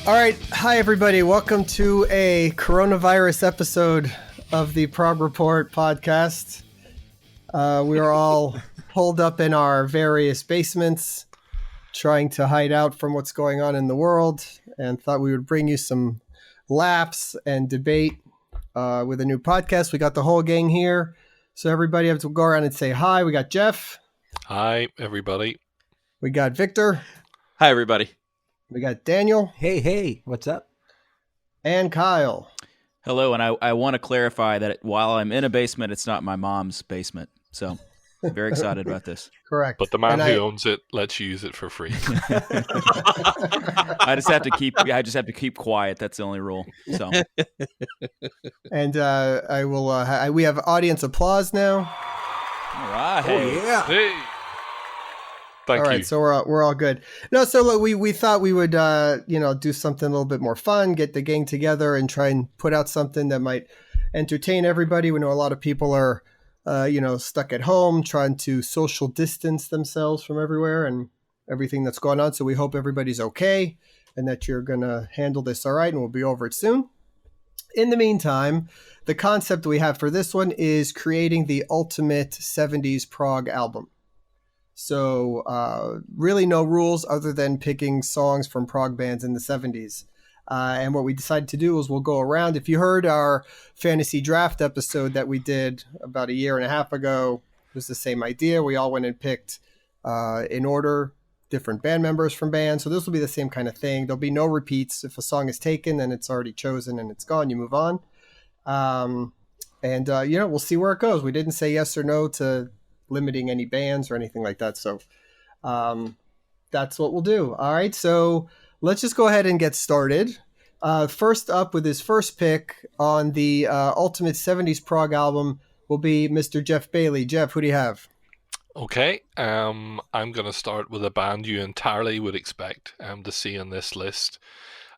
All right. Hi, everybody. Welcome to a coronavirus episode of the Prog Report podcast. We are all holed up in our various basements, trying to hide out from what's going on in the world, and thought we would bring you some laughs and debate with a new podcast. We got the whole gang here. So everybody has to go around and say hi. We got Jeff. Hi, everybody. We got Victor. Hi, everybody. We got Daniel. Hey, what's up? And Kyle. Hello, and I want to clarify that while I'm in a basement, it's not my mom's basement. So I'm very excited about this. Correct. But the man who owns it lets you use it for free. I just have to keep quiet. That's the only rule. So. And I will. We have audience applause now. All right. Oh, yeah. Hey. Thank you. All right, so we're all good. No, so look, we thought we would do something a little bit more fun, get the gang together, and try and put out something that might entertain everybody. We know a lot of people are stuck at home, trying to social distance themselves from everywhere and everything that's going on. So we hope everybody's okay and that you're gonna handle this all right, and we'll be over it soon. In the meantime, the concept we have for this one is creating the ultimate 70s prog album. So really no rules other than picking songs from prog bands in the 70s. And what we decided to do is we'll go around. If you heard our fantasy draft episode that we did about a year and a half ago, it was the same idea. We all went and picked in order different band members from bands. So this will be the same kind of thing. There'll be no repeats. If a song is taken, then it's already chosen and it's gone. You move on. We'll see where it goes. We didn't say yes or no to limiting any bands or anything like that. So that's what we'll do. All right. So let's just go ahead and get started. First up with his first pick on the Ultimate 70s Prog album will be Mr. Geoff Bailie. Jeff, who do you have? Okay. I'm going to start with a band you entirely would expect to see in this list.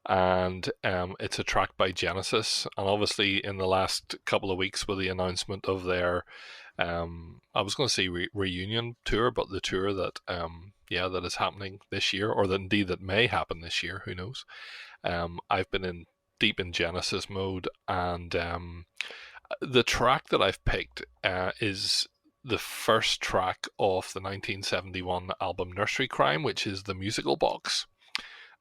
And it's a track by Genesis. And obviously in the last couple of weeks with the announcement of their I was going to say reunion tour, but the tour that that is happening this year, or that indeed that may happen this year, who knows. I've been deep in Genesis mode, and the track that I've picked is the first track off the 1971 album Nursery Crime, which is the musical box.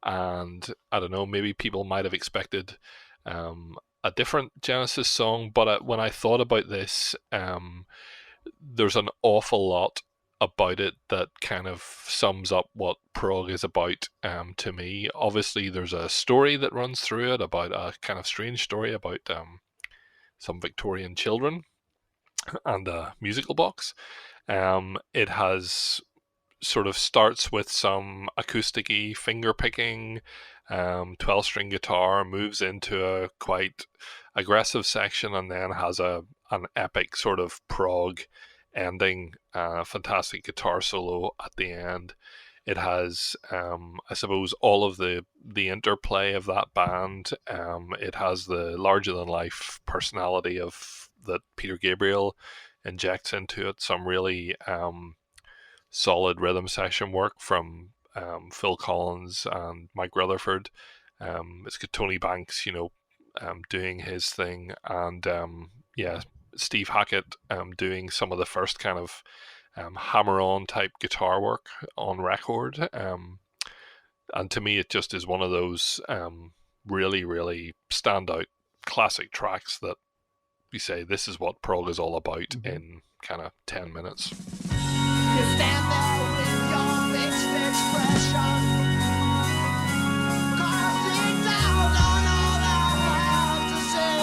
And I don't know, maybe people might have expected a different Genesis song, but when I thought about this, there's an awful lot about it that kind of sums up what prog is about to me. Obviously, there's a story that runs through it about a kind of strange story about some Victorian children and a musical box. It has sort of starts with some acoustic-y finger picking, 12-string guitar, moves into a quite aggressive section, and then has an epic sort of prog ending, fantastic guitar solo at the end. It has, I suppose, all of the interplay of that band. It has the larger-than-life personality that Peter Gabriel injects into it. Some really solid rhythm section work from Phil Collins and Mike Rutherford. It's got Tony Banks, doing his thing, and Steve Hackett doing some of the first kind of hammer-on type guitar work on record. And to me, it just is one of those really, really standout classic tracks that we say this is what prog is all about in kind of 10 minutes. You stand there with your mixed expression, casting doubt on all that I have to say.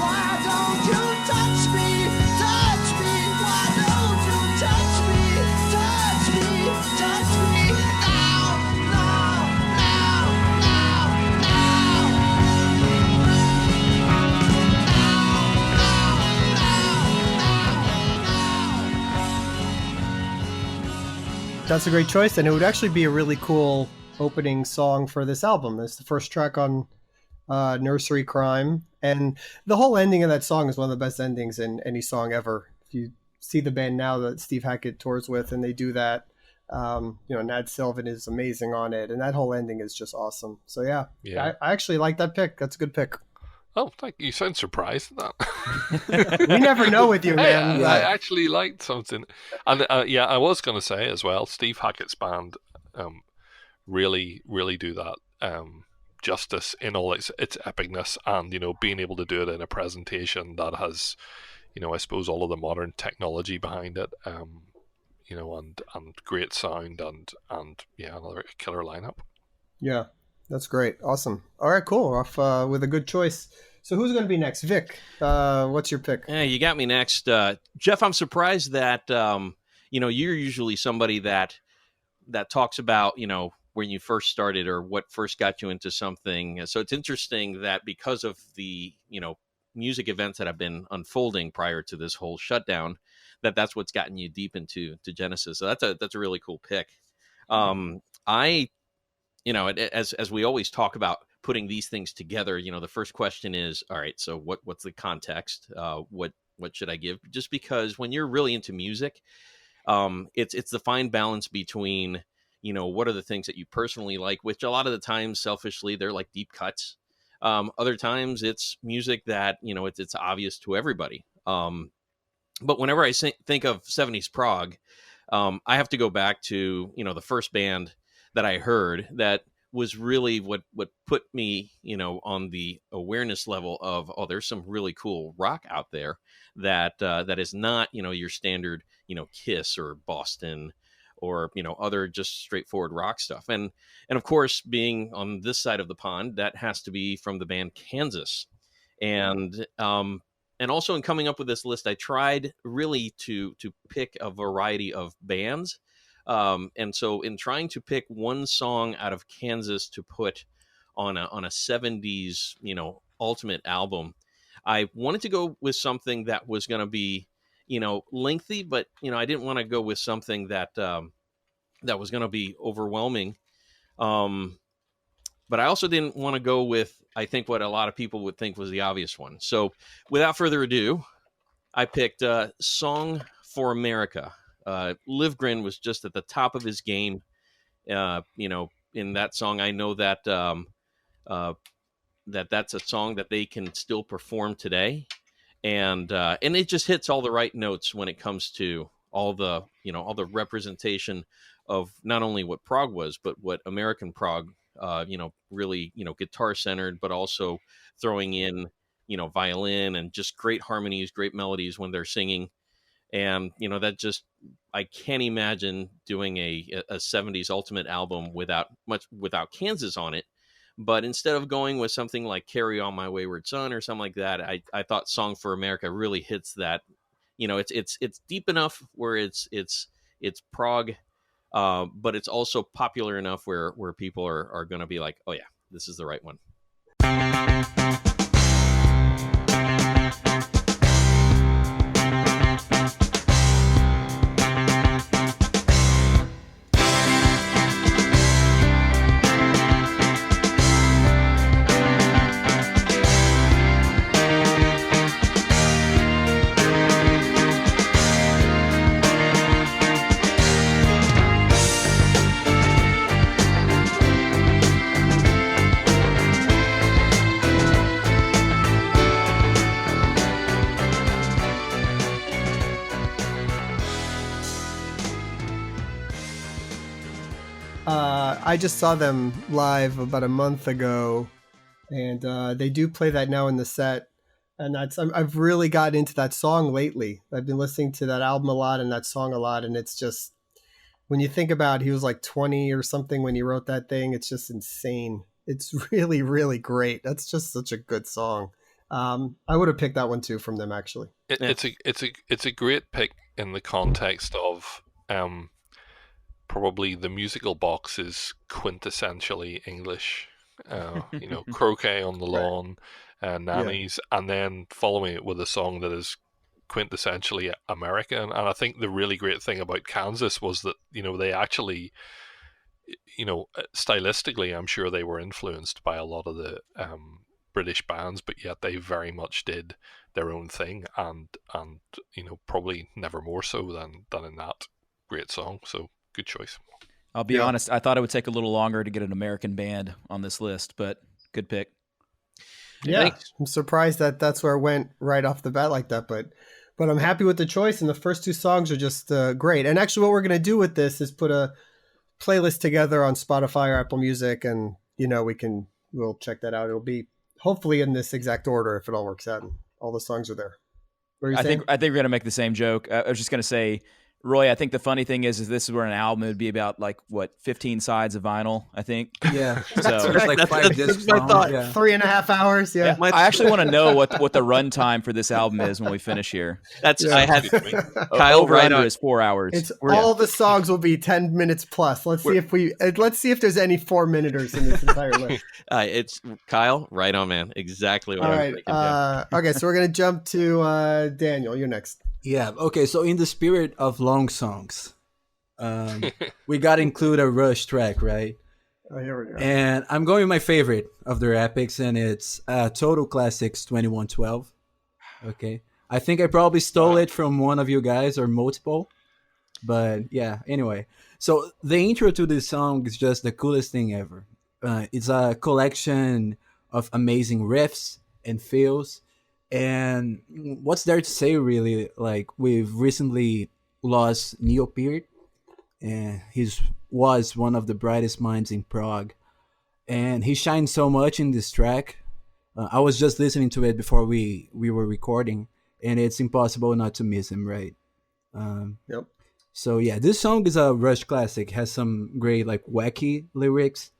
Why don't you touch me? Touch me. Why don't you touch me? Touch me. Touch me. Now, now, now, now, That's a great choice, and it would actually be a really cool opening song for this album. It's the first track on Nursery Crime, and the whole ending of that song is one of the best endings in any song ever. If you see the band now that Steve Hackett tours with, and they do that, Nad Sylvan is amazing on it, and that whole ending is just awesome. So yeah, Yeah. I actually like that pick. That's a good pick. Oh, thank you. You sound surprised at that. We never know with you, Hey, man. I actually liked something, and I was going to say as well, Steve Hackett's band really, really do that justice in all its epicness, and being able to do it in a presentation that has, I suppose, all of the modern technology behind it, and great sound, and yeah, another killer lineup. Yeah, that's great. Awesome. All right, cool. Off with a good choice. So who's going to be next? Vic, what's your pick? Yeah, you got me next. Geoff, I'm surprised that, you're usually somebody that talks about, when you first started or what first got you into something. So it's interesting that because of the, music events that have been unfolding prior to this whole shutdown, that's what's gotten you deep into Genesis. So that's a really cool pick. I as we always talk about putting these things together, the first question is, all right, so what's the context? What should I give? Just because when you're really into music, it's the fine balance between, what are the things that you personally like, which a lot of the times, selfishly, they're like deep cuts. Other times it's music that, it's obvious to everybody. But whenever I think of 70s Prog, I have to go back to, the first band that I heard that was really what put me, on the awareness level of, oh, there's some really cool rock out there that is not, your standard, Kiss or Boston or, other just straightforward rock stuff. And of course, being on this side of the pond, that has to be from the band Kansas. And also in coming up with this list, I tried really to pick a variety of bands. And so in trying to pick one song out of Kansas to put on a 70s, ultimate album, I wanted to go with something that was going to be, lengthy, but, I didn't want to go with something that was going to be overwhelming. But I also didn't want to go with, I think, what a lot of people would think was the obvious one. So without further ado, I picked Song for America. Livgren was just at the top of his game, in that song. I know that that's a song that they can still perform today. And it just hits all the right notes when it comes to all the representation of not only what prog was, but what American prog, really, guitar centered, but also throwing in, violin and just great harmonies, great melodies when they're singing. And, that just, I can't imagine doing a 70s ultimate album without Kansas on it. But instead of going with something like Carry On My Wayward Son or something like that, I thought Song for America really hits that. It's deep enough where it's prog, but it's also popular enough where people are going to be like, oh yeah, this is the right one. I just saw them live about a month ago, and they do play that now in the set. And I've really gotten into that song lately. I've been listening to that album a lot and that song a lot, and it's just, when you think about it, he was like 20 or something when he wrote that thing. It's just insane. It's really, really great. That's just such a good song. I would have picked that one too from them, actually. It's a great pick in the context of probably the musical box is quintessentially English. Croquet on the lawn, nannies, and then following it with a song that is quintessentially American. And I think the really great thing about Kansas was that they actually, stylistically, I'm sure they were influenced by a lot of the British bands, but yet they very much did their own thing, and probably never more so than in that great song. So good choice. I'll be honest, I thought it would take a little longer to get an American band on this list, but good pick. Yeah, Thanks. I'm surprised that that's where it went right off the bat like that, but I'm happy with the choice, and the first two songs are just great. And actually, what we're going to do with this is put a playlist together on Spotify or Apple Music, and we'll check that out. It'll be hopefully in this exact order if it all works out, and all the songs are there. What are you saying? I think we're gonna make the same joke. I was just gonna say, Roy, I think the funny thing is this is where an album would be about 15 sides of vinyl, I think. Yeah. So There's like 5 discs long. Yeah. 3.5 hours. Yeah. I actually want to know what the runtime for this album is when we finish here. I had Kyle Over right under on. is 4 hours. It's all the songs will be 10 minutes plus. Let's see if there's any 4-minuters in this entire list. It's Kyle right on, man. Exactly what All I was right. thinking. Okay, so we're gonna jump to Daniel. You're next. Yeah. Okay. So in the spirit of long songs, we got to include a Rush track, right? Oh, here we go. And I'm going with my favorite of their epics, and it's Total Classics 2112. Okay. I think I probably stole it from one of you guys or multiple. But yeah, anyway. So the intro to this song is just the coolest thing ever. It's a collection of amazing riffs and fills. And what's there to say, really? Like, we've recently lost Neil Peart, and he was one of the brightest minds in prog. And he shines so much in this track. I was just listening to it before we were recording, and it's impossible not to miss him, right? Yep. So yeah, this song is a Rush classic. Has some great wacky lyrics.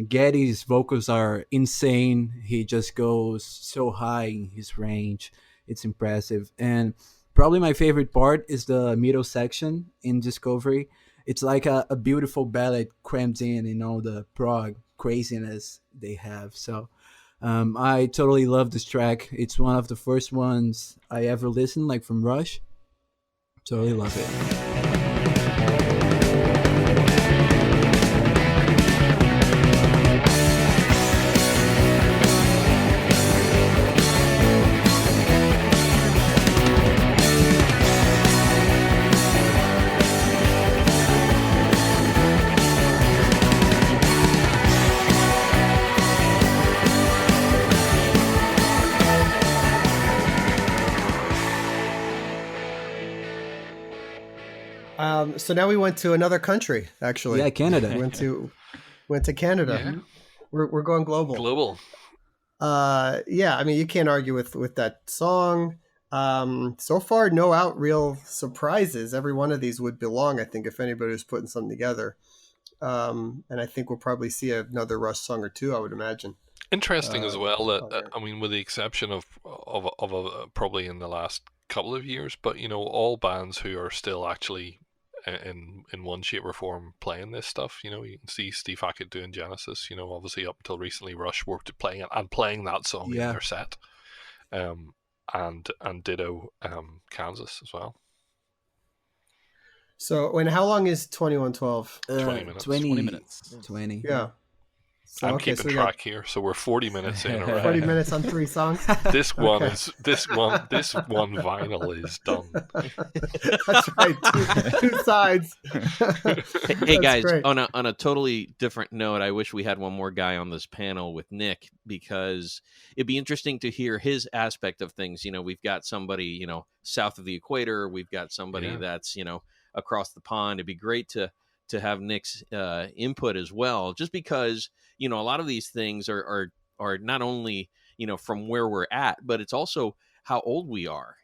Geddy's vocals are insane. He just goes so high in his range. It's impressive. And probably my favorite part is the middle section in Discovery. It's like a beautiful ballad crammed in all the prog craziness they have. So I totally love this track. It's one of the first ones I ever listened, from Rush. Totally love it. So now we went to another country, actually. Yeah, Canada. We went to Canada. Yeah. We're going global. Global. Yeah, I mean, you can't argue with that song. So far, no real surprises. Every one of these would belong, I think, if anybody was putting something together. And I think we'll probably see another Rush song or two, I would imagine. Interesting as well that I mean, with the exception of probably in the last couple of years, but all bands who are still actually in one shape or form playing this stuff. You can see Steve Hackett doing Genesis. Obviously up until recently, Rush were playing it and playing that song in their set, and ditto Kansas as well. So, how long is 2112? 20 minutes. 20 minutes. 20. Yeah. So, I'm keeping we track got here, so we're 40 minutes in already. 40 minutes on 3 songs. This one vinyl is done. That's right. Two sides. Hey That's guys, great. on a totally different note, I wish we had one more guy on this panel with Nick, because it'd be interesting to hear his aspect of things. We've got somebody, south of the equator. We've got somebody that's, across the pond. It'd be great to have Nick's input as well, just because, a lot of these things are not only, from where we're at, but it's also how old we are.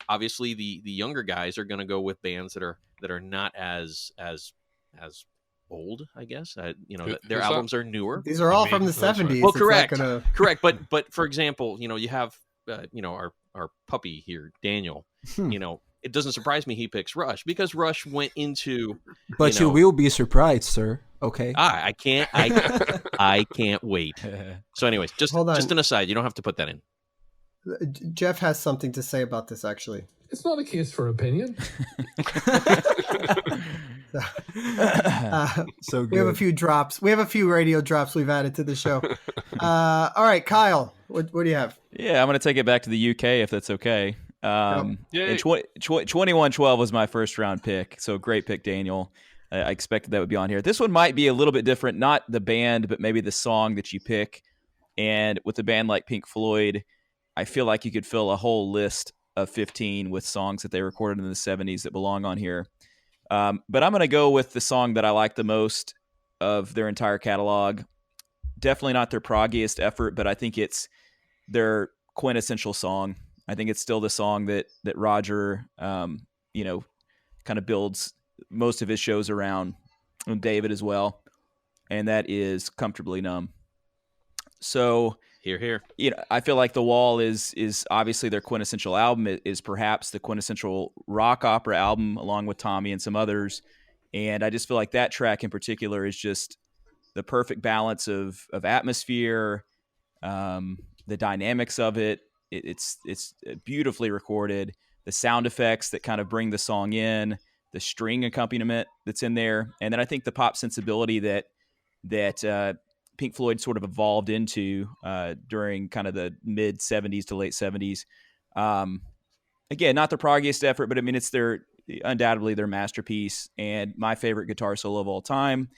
Obviously the younger guys are going to go with bands that are not as old, I guess. Their albums are newer. These are all from the 70s. Well, It's correct. not gonna- Correct. But for example, you have, our puppy here, Daniel, it doesn't surprise me he picks Rush, because Rush went into. But you will be surprised, sir. Okay. I can't. I can't wait. So, anyways, just Hold on. just an aside. You don't have to put that in. Jeff has something to say about this, actually. It's not a case for opinion. So good. We have a few drops. We have a few radio drops we've added to the show. All right, Kyle, what do you have? Yeah, I'm going to take it back to the UK if that's okay. Yay. And 2112 was my first round pick, so great pick, Daniel. I expected that would be on here. This one might be a little bit different, not the band, but maybe the song that you pick. And with a band like Pink Floyd, I feel like you could fill a whole list of 15 with songs that they recorded in the 70s that belong on here. But I'm going to go with the song that I like the most of their entire catalog. Definitely not their proggiest effort, but I think it's their quintessential song. I think it's still the song that Roger, kind of builds most of his shows around, and David as well, and that is Comfortably Numb. So Here. I feel like The Wall is obviously their quintessential album. It is perhaps the quintessential rock opera album, along with Tommy and some others. And I just feel like that track in particular is just the perfect balance of atmosphere, the dynamics of it. It's beautifully recorded. The sound effects that kind of bring the song in, the string accompaniment that's in there, and then I think the pop sensibility that Pink Floyd sort of evolved into during kind of the mid 70s to late 70s. Again, not the proggiest effort, but I mean, it's undoubtedly their masterpiece and my favorite guitar solo of all time.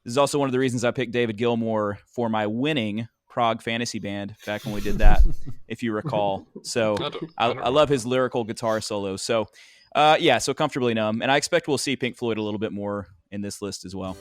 This is also one of the reasons I picked David Gilmour for my winning Prog fantasy band back when we did that, if you recall. So I love his lyrical guitar solos. So so Comfortably Numb. And I expect we'll see Pink Floyd a little bit more in this list as well.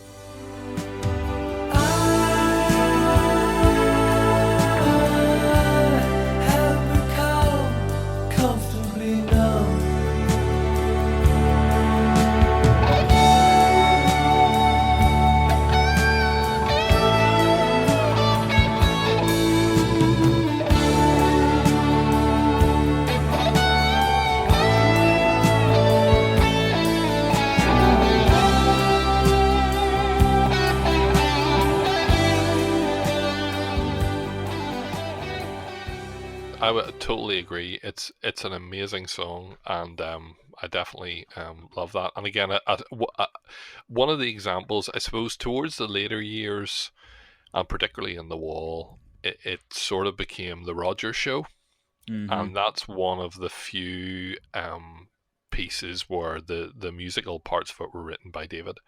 I would totally agree. It's an amazing song, and I definitely love that. And again, one of the examples, I suppose, towards the later years, and particularly in The Wall, it sort of became the Roger Show, and that's one of the few pieces where the musical parts of it were written by David.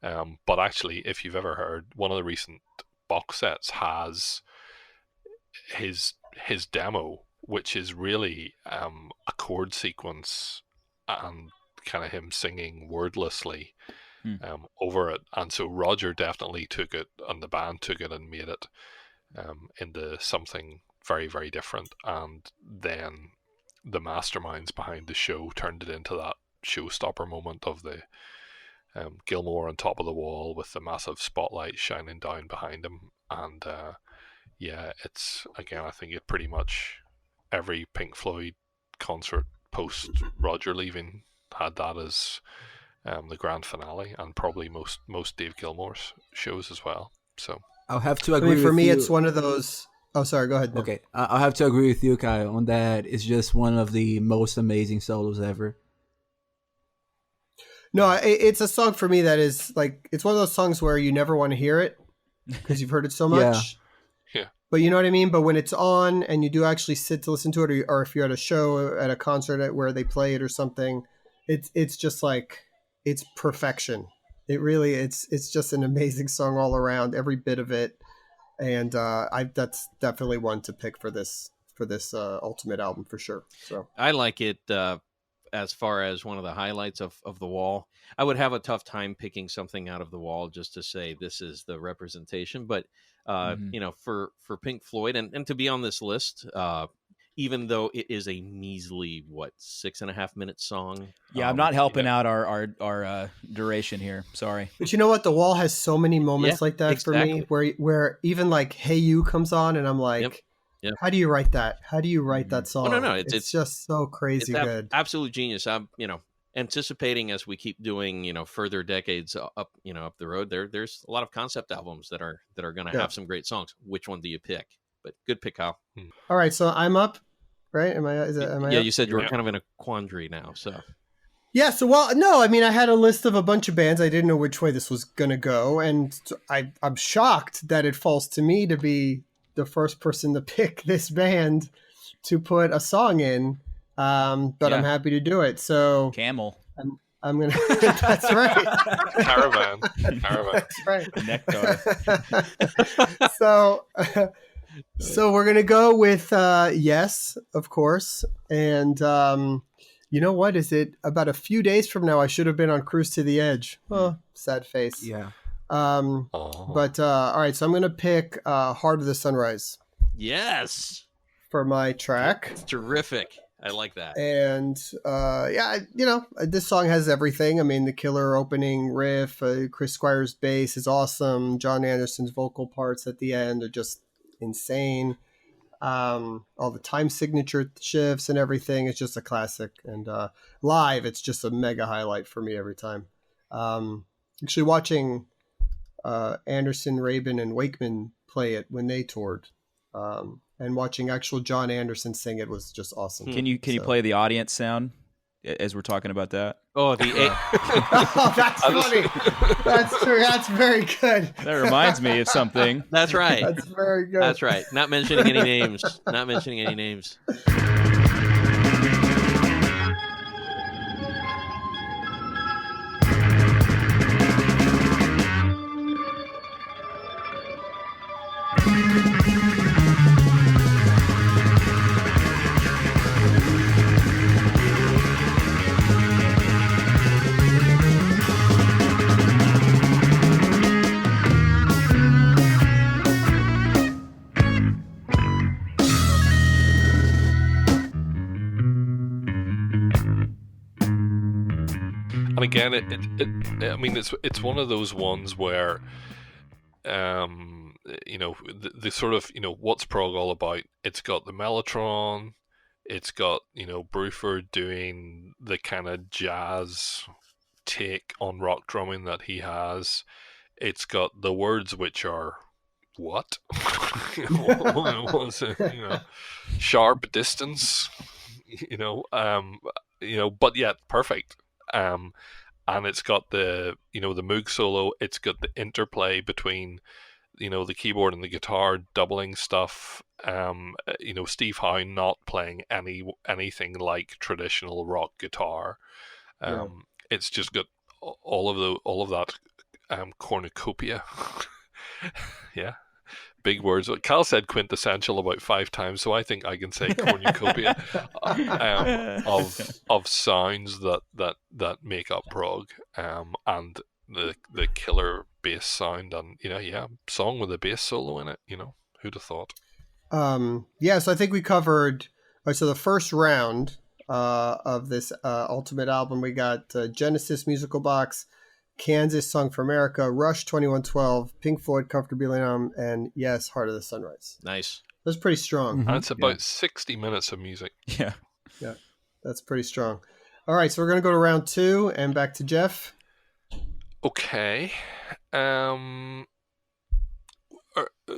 But actually, if you've ever heard, one of the recent box sets has his demo, which is really a chord sequence and kind of him singing wordlessly over it. And so Roger definitely took it, and the band took it and made it into something very, very different. And then the masterminds behind the show turned it into that showstopper moment of the Gilmour on top of the wall with the massive spotlight shining down behind him. And it's, again, I think it pretty much every Pink Floyd concert post Roger leaving had that as the grand finale, and probably most Dave Gilmour's shows as well. So I'll have to agree. For me, you. it's one of those. Oh, sorry. Go ahead. Nick. Okay, I'll have to agree with you, Kyle, on that. It's just one of the most amazing solos ever. No, it's a song for me that is like, it's one of those songs where you never want to hear it because you've heard it so much. Yeah. But you know what I mean? But when it's on and you do actually sit to listen to it, or if you're at a show, at a concert where they play it or something, it's just like, it's perfection. It really, it's just an amazing song all around, every bit of it. And that's definitely one to pick for this Ultimate album for sure. So I like it as far as one of the highlights of The Wall. I would have a tough time picking something out of The Wall just to say this is the representation. But, for Pink Floyd and to be on this list, even though it is a measly, 6.5 minute song. Yeah, I'm not helping out our duration here. Sorry. But you know what? The Wall has so many moments like that exactly. for me, where even like "Hey You" comes on, and I'm like, Yep. how do you write that? How do you write that song? Oh, no, it's just so crazy good. Absolute genius. I'm anticipating as we keep doing further decades up the road. There's a lot of concept albums that are going to have some great songs. Which one do you pick? But good pick, Kyle. All right, so I'm up, right? Am I? Yeah, up? you said you were kind of in a quandary now. So yeah. So no, I mean, I had a list of a bunch of bands. I didn't know which way this was gonna go, and I'm shocked that it falls to me to be the first person to pick this band to put a song in. But I'm happy to do it. So Camel. I'm gonna. That's right. Caravan. That's right. Nectar. So, so we're gonna go with Yes, of course. And you know what? Is it about a few days from now? I should have been on Cruise to the Edge. Oh, sad face. Yeah. But all right, so I'm gonna pick Heart of the Sunrise Yes. for my track. It's terrific. I like that. And yeah, this song has everything. I mean, the killer opening riff, Chris Squire's bass is awesome. John Anderson's vocal parts at the end are just insane. All the time signature shifts and everything. It's just a classic. And live, it's just a mega highlight for me every time. Actually, watching Anderson, Rabin, and Wakeman play it when they toured. And watching actual John Anderson sing it was just awesome. Can you play the audience sound as we're talking about that? Oh, Oh, that's funny. That's true. That's very good. That reminds me of something. That's right. That's very good. That's right. Not mentioning any names. Not mentioning any names. And again, I mean, it's one of those ones where, the sort of, what's prog all about? It's got the mellotron, it's got, Bruford doing the kind of jazz take on rock drumming that he has. It's got the words, which are what? What's it? Sharp distance. But yeah, perfect. And it's got the the Moog solo. It's got the interplay between the keyboard and the guitar doubling stuff. Steve Howe not playing anything like traditional rock guitar. It's just got all of that cornucopia. Yeah. Big words. Cal said quintessential about 5 times, so I think I can say cornucopia of sounds that make up prog, and the killer bass sound, and song with a bass solo in it. Who'd have thought? So I think we covered. So the first round of this Ultimate album, we got Genesis Musical Box, Kansas Song for America, Rush 2112, Pink Floyd Comfortably Numb, and Yes, Heart of the Sunrise. Nice. That's pretty strong. Mm-hmm. And it's about 60 minutes of music. Yeah. That's pretty strong. All right, so we're going to go to round 2 and back to Geoff. Okay.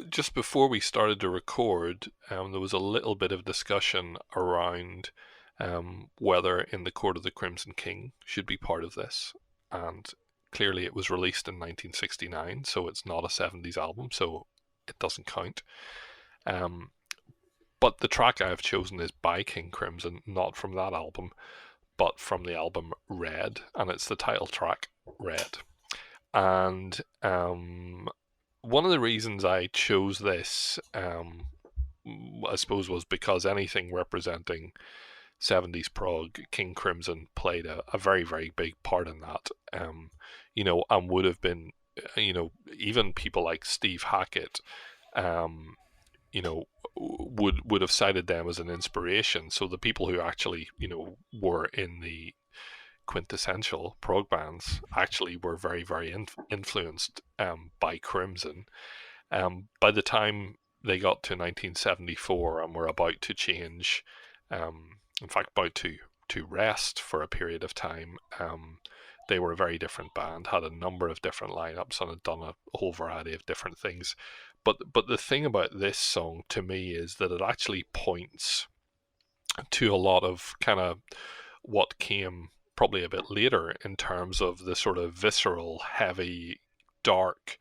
Just before we started to record, there was a little bit of discussion around whether In the Court of the Crimson King should be part of this. And clearly it was released in 1969, so it's not a 70s album, so it doesn't count. But the track I have chosen is by King Crimson, not from that album, but from the album Red, and it's the title track, Red. And one of the reasons I chose this, I suppose, was because anything representing 70s prog, King Crimson played a very, very big part in that, and would have been, even people like Steve Hackett, would have cited them as an inspiration. So the people who actually, were in the quintessential prog bands actually were very, very influenced by Crimson. By the time they got to 1974 and were about to change, in fact, about to rest for a period of time, they were a very different band, had a number of different lineups, and had done a whole variety of different things. But the thing about this song to me is that it actually points to a lot of kind of what came probably a bit later in terms of the sort of visceral, heavy, dark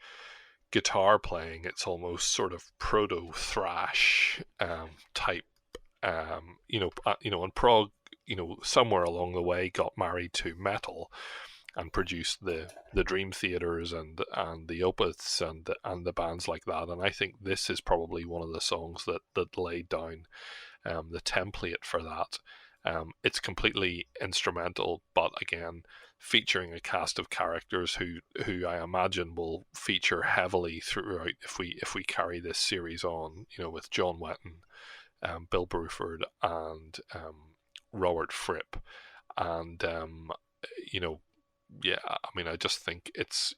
guitar playing. It's almost sort of proto thrash type. And prog somewhere along the way got married to metal and produced the Dream Theaters and the Opeths and the bands like that. And I think this is probably one of the songs that laid down the template for that. It's completely instrumental, but again, featuring a cast of characters who I imagine will feature heavily throughout if we carry this series on. With John Wetton, Bill Bruford, and Robert Fripp, and yeah, I mean, I just think it's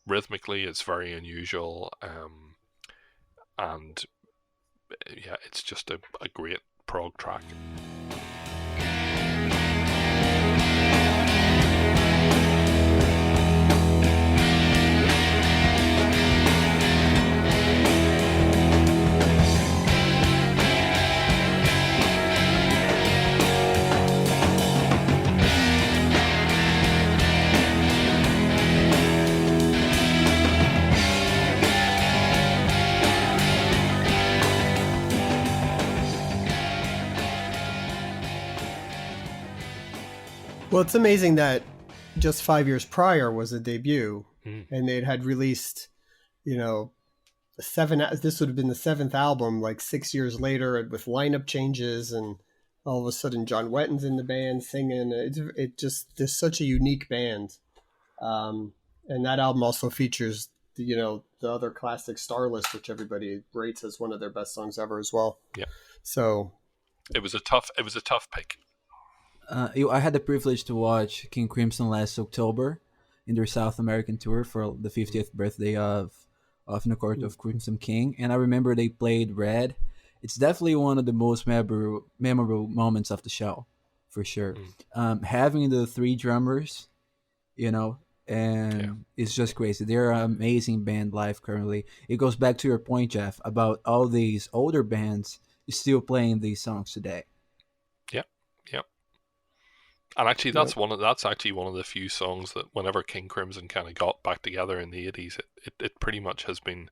rhythmically it's very unusual, and yeah, it's just a great prog track. Well, it's amazing that just 5 years prior was a debut, and they'd had released, this would have been the 7th album, like 6 years later, with lineup changes, and all of a sudden John Wetton's in the band singing. There's such a unique band, and that album also features the other classic Starlist, which everybody rates as one of their best songs ever as well. Yeah. So it was a tough pick. I had the privilege to watch King Crimson last October in their South American tour for the 50th birthday of In the Court of Crimson King, and I remember they played Red. It's definitely one of the most memorable moments of the show, for sure. Having the 3 drummers, it's just crazy. They're an amazing band live currently. It goes back to your point, Geoff, about all these older bands still playing these songs today. And actually, that's actually one of the few songs that whenever King Crimson kind of got back together in the 80s, it pretty much has been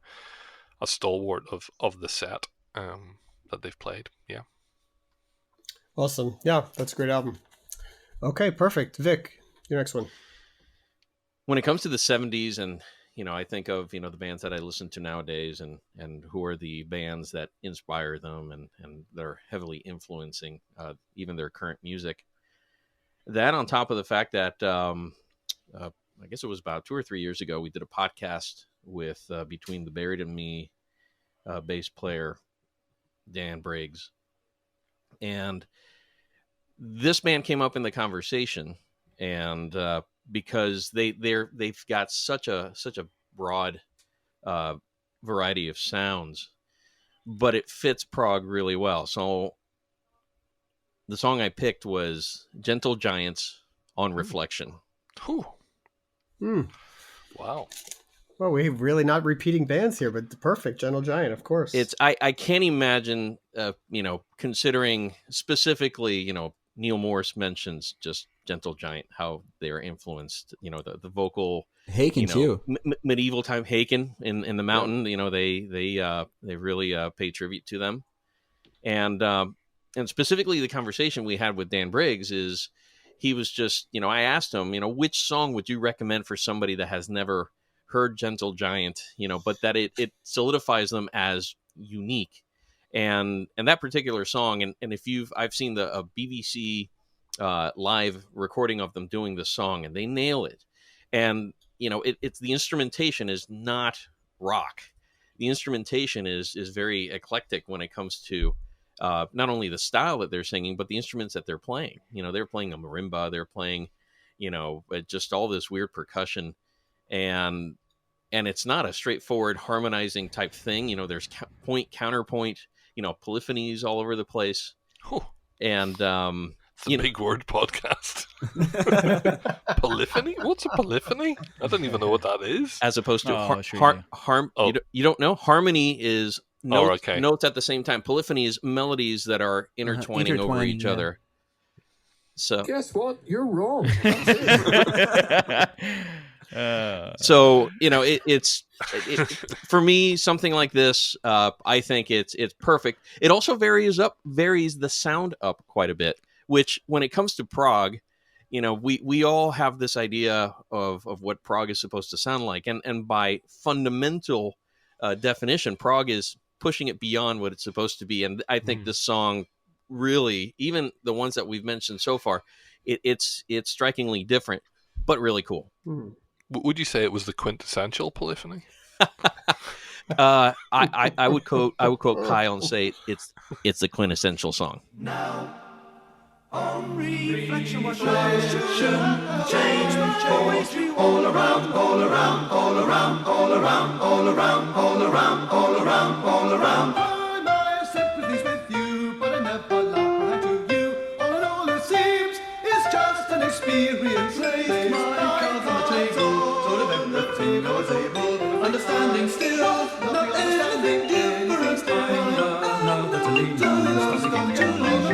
a stalwart of the set that they've played. Yeah. Awesome. Yeah, that's a great album. Okay, perfect. Vic, your next one. When it comes to the 70s, and I think of the bands that I listen to nowadays, and who are the bands that inspire them and they're heavily influencing even their current music. That, on top of the fact that I guess it was about 2 or 3 years ago, we did a podcast with Between the Buried and Me bass player Dan Briggs, and this band came up in the conversation, and because they've got such a broad variety of sounds, but it fits prog really well. So the song I picked was Gentle Giants on Reflection. Wow. Well, we're really not repeating bands here, but the perfect Gentle Giant, of course. I can't imagine, considering specifically, Neil Morris mentions just Gentle Giant, how they are influenced, the vocal. Haken too. Medieval time Haken in the mountain, they really pay tribute to them. And specifically the conversation we had with Dan Briggs is he was just, I asked him, which song would you recommend for somebody that has never heard Gentle Giant, but that it solidifies them as unique. And that particular song, and I've seen a BBC live recording of them doing this song, and they nail it. And, it's the instrumentation is not rock. The instrumentation is very eclectic when it comes to not only the style that they're singing, but the instruments that they're playing. They're playing a marimba, they're playing, just all this weird percussion, and it's not a straightforward harmonizing type thing. There's point, counterpoint, polyphonies all over the place. Whew. And it's a big word podcast. Polyphony? What's a polyphony? I don't even know what that is. As opposed to you don't know? Harmony is notes at the same time. Polyphony is melodies that are intertwining over each other. So guess what? You're wrong. So it's for me, something like this. I think it's perfect. It also varies the sound up quite a bit which when it comes to prog, we all have this idea of what prog is supposed to sound like. And by fundamental definition, prog is pushing it beyond what it's supposed to be. And I think this song really, even the ones that we've mentioned so far, it's strikingly different, but really cool. Would you say it was the quintessential polyphony? I would quote Kyle and say it's the quintessential song. Now, on reflection, what should change poetry all around, all around, all around, all around, all around, all around, all around, all around. My sympathies with you, but I never lie to you. All in all, it seems it's just an experience. Place my cards on the table, told of everything I was able. Understanding still, not anything different. Now that I leave you, starting to lose you.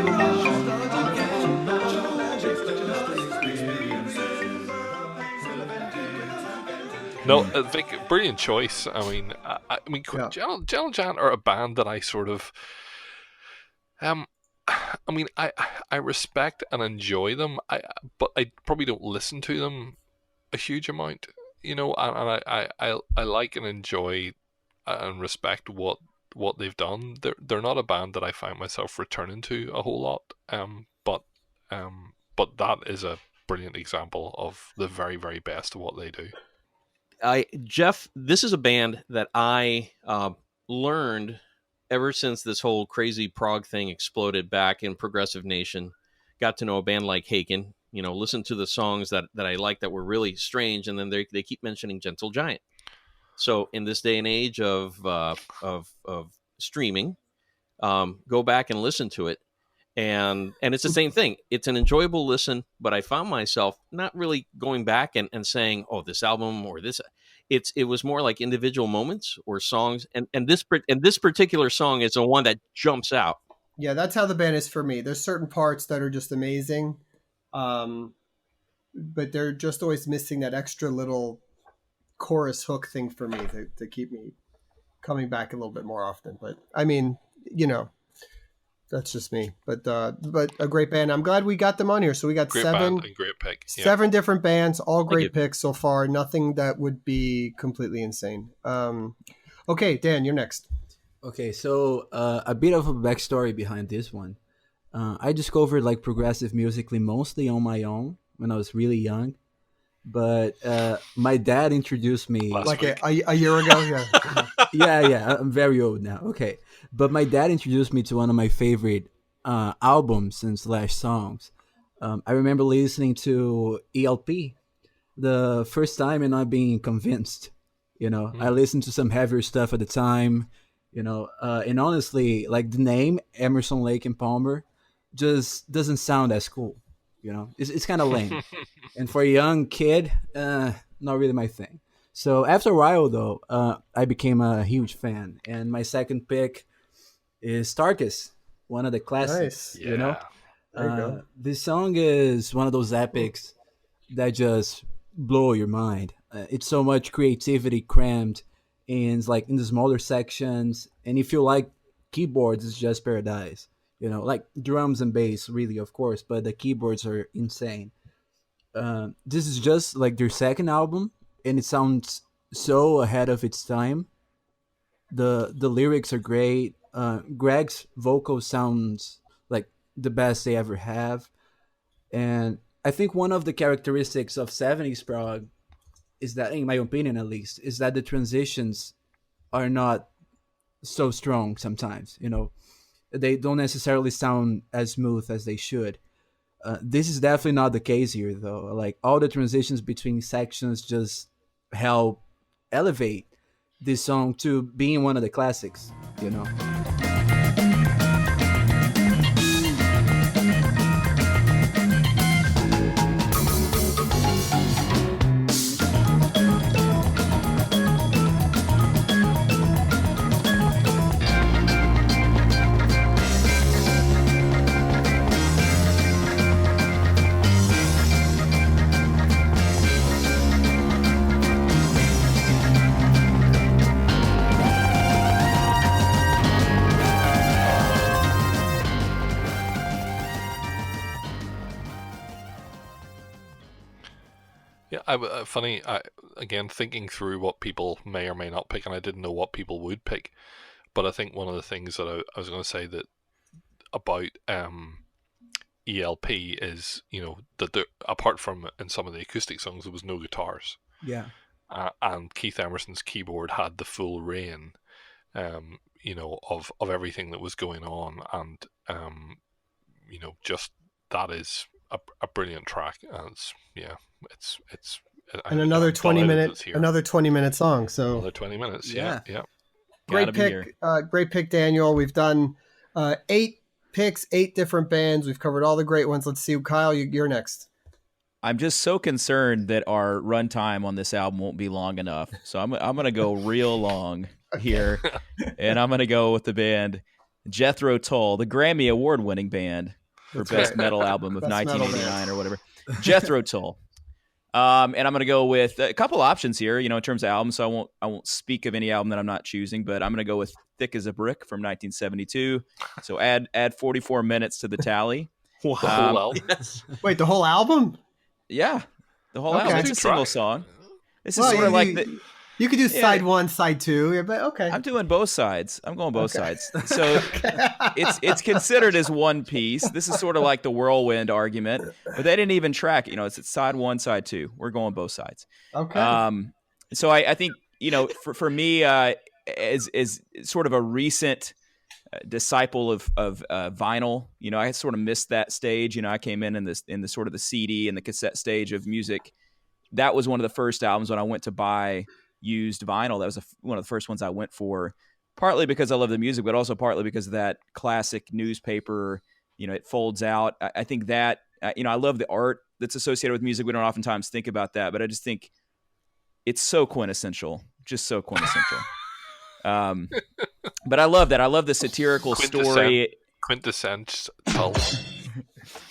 No, Vic, brilliant choice. I mean, Giol Jan are a band that I sort of, I respect and enjoy them. But I probably don't listen to them a huge amount. And I like and enjoy and respect what they've done. They're not a band that I find myself returning to a whole lot. But that is a brilliant example of the very, very best of what they do. Geoff, this is a band that I learned ever since this whole crazy prog thing exploded back in Progressive Nation. Got to know a band like Haken, listen to the songs that I liked that were really strange, and then they keep mentioning Gentle Giant. So in this day and age of streaming, go back and listen to it. And it's the same thing. It's an enjoyable listen, but I found myself not really going back and saying, "Oh, this album or this." It was more like individual moments or songs, and this particular song is the one that jumps out. Yeah, that's how the band is for me. There's certain parts that are just amazing, but they're just always missing that extra little chorus hook thing for me to keep me coming back a little bit more often. But I mean, that's just me, but a great band. I'm glad we got them on here. So we got great seven, band and great pick. Yeah. 7 different bands, all great picks so far. Nothing that would be completely insane. Okay, Dan, you're next. Okay, so a bit of a backstory behind this one. I discovered like progressive musically mostly on my own when I was really young, but my dad introduced me like a year ago. Yeah. yeah, I'm very old now. Okay. But my dad introduced me to one of my favorite albums and slash songs. I remember listening to ELP the first time and not being convinced. I listened to some heavier stuff at the time, and honestly, like the name Emerson, Lake and Palmer just doesn't sound as cool. It's kind of lame. And for a young kid, not really my thing. So after a while, though, I became a huge fan. And my second pick is Starkus, one of the classics. Nice. Yeah. There you go. This song is one of those epics that just blow your mind. It's so much creativity crammed in the smaller sections. And if you like keyboards, it's just paradise. Like drums and bass, really, of course, but the keyboards are insane. This is just like their second album, and it sounds so ahead of its time. The lyrics are great. Greg's vocal sounds like the best they ever have. And I think one of the characteristics of 70s prog is that, in my opinion at least, is that the transitions are not so strong sometimes. They don't necessarily sound as smooth as they should. This is definitely not the case here, though. Like, all the transitions between sections just help elevate this song to being one of the classics, Yeah, funny. Again, thinking through what people may or may not pick, and I didn't know what people would pick. But I think one of the things that I was going to say that about ELP is, that there, apart from in some of the acoustic songs, there was no guitars, Yeah. and Keith Emerson's keyboard had the full reign, of everything that was going on, and just that is a brilliant track, and it's And another I'm 20 delighted minute it's here. another 20-minute song. So Another 20 minutes. Yeah. Yeah. Gotta be here. Great pick, Daniel. We've done 8 picks, 8 different bands. We've covered all the great ones. Let's see, Kyle, you're next. I'm just so concerned that our runtime on this album won't be long enough. So I'm going to go real long here, and I'm going to go with the band Jethro Tull, the Grammy award-winning band for Best Metal Album of Best metal 1989 band. or whatever. Jethro Tull. And I'm going to go with a couple options here, in terms of albums. So I won't speak of any album that I'm not choosing, but I'm going to go with Thick as a Brick from 1972. So add 44 minutes to the tally. Well, Yes. Wait, the whole album? Yeah, the whole Okay. album. It's a single Track. song. This is Well, sort of like the. You could do Yeah. side 1, side 2, yeah, but okay. I'm doing both sides. I'm going both Okay. sides. So it's considered as one piece. This is sort of like the whirlwind argument, but they didn't even track. It's side 1, side 2. We're going both sides. Okay. So I think for me, as sort of a recent disciple of vinyl, I sort of missed that stage. I came in the sort of the CD and the cassette stage of music. That was one of the first albums when I went to buy used vinyl. That was one of the first ones I went for, partly because I love the music, but also partly because of that classic newspaper. It folds out. I think that I love the art that's associated with music. We don't oftentimes think about that, but I just think it's so quintessential, just so quintessential. But I love that. I love the satirical story. Quintessence.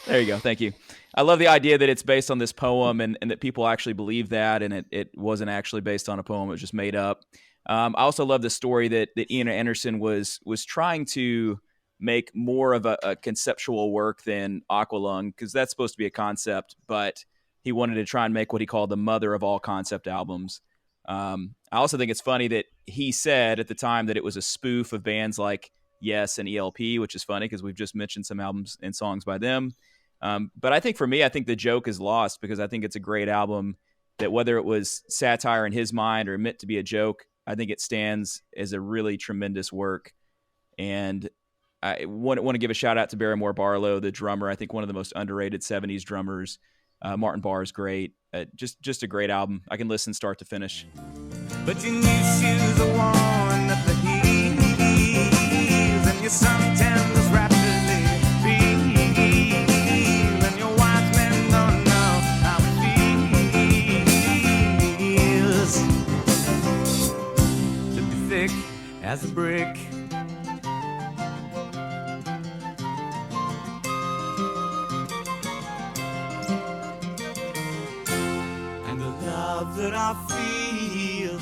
There you go. Thank you. I love the idea that it's based on this poem and that people actually believe that, and it wasn't actually based on a poem. It was just made up. I also love the story that Ian Anderson was trying to make more of a conceptual work than Aqualung, because that's supposed to be a concept, but he wanted to try and make what he called the mother of all concept albums. I also think it's funny that he said at the time that it was a spoof of bands like Yes and ELP, which is funny because we've just mentioned some albums and songs by them. But I think for me, I think the joke is lost because I think it's a great album that, whether it was satire in his mind or meant to be a joke, I think it stands as a really tremendous work. And I want to give a shout out to Barrymore Barlow, the drummer. I think one of the most underrated 70s drummers. Martin Barr is great. Just a great album. I can listen start to finish. But your new shoes are worn at the heels, and your suntan was rapidly peeled, and your wise men don't know how it feels to be thick as a brick. And the love that I feel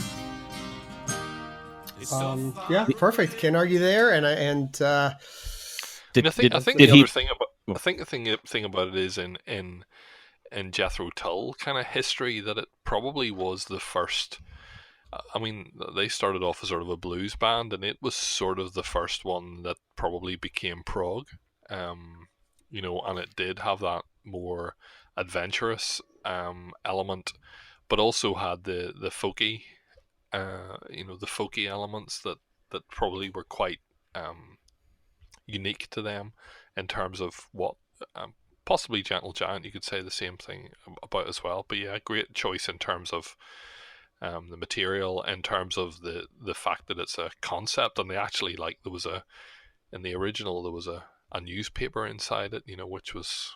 is so far. Yeah, perfect. Can't argue there. And I think the thing about it is in Jethro Tull kind of history that it probably was the first. I mean, they started off as sort of a blues band, and it was sort of the first one that probably became prog. And it did have that more adventurous element, but also had the folky, the folky elements that probably were quite unique to them in terms of what possibly Gentle Giant you could say the same thing about as well. But yeah, great choice in terms of the material, in terms of the fact that it's a concept, and they actually in the original there was a newspaper inside it, which was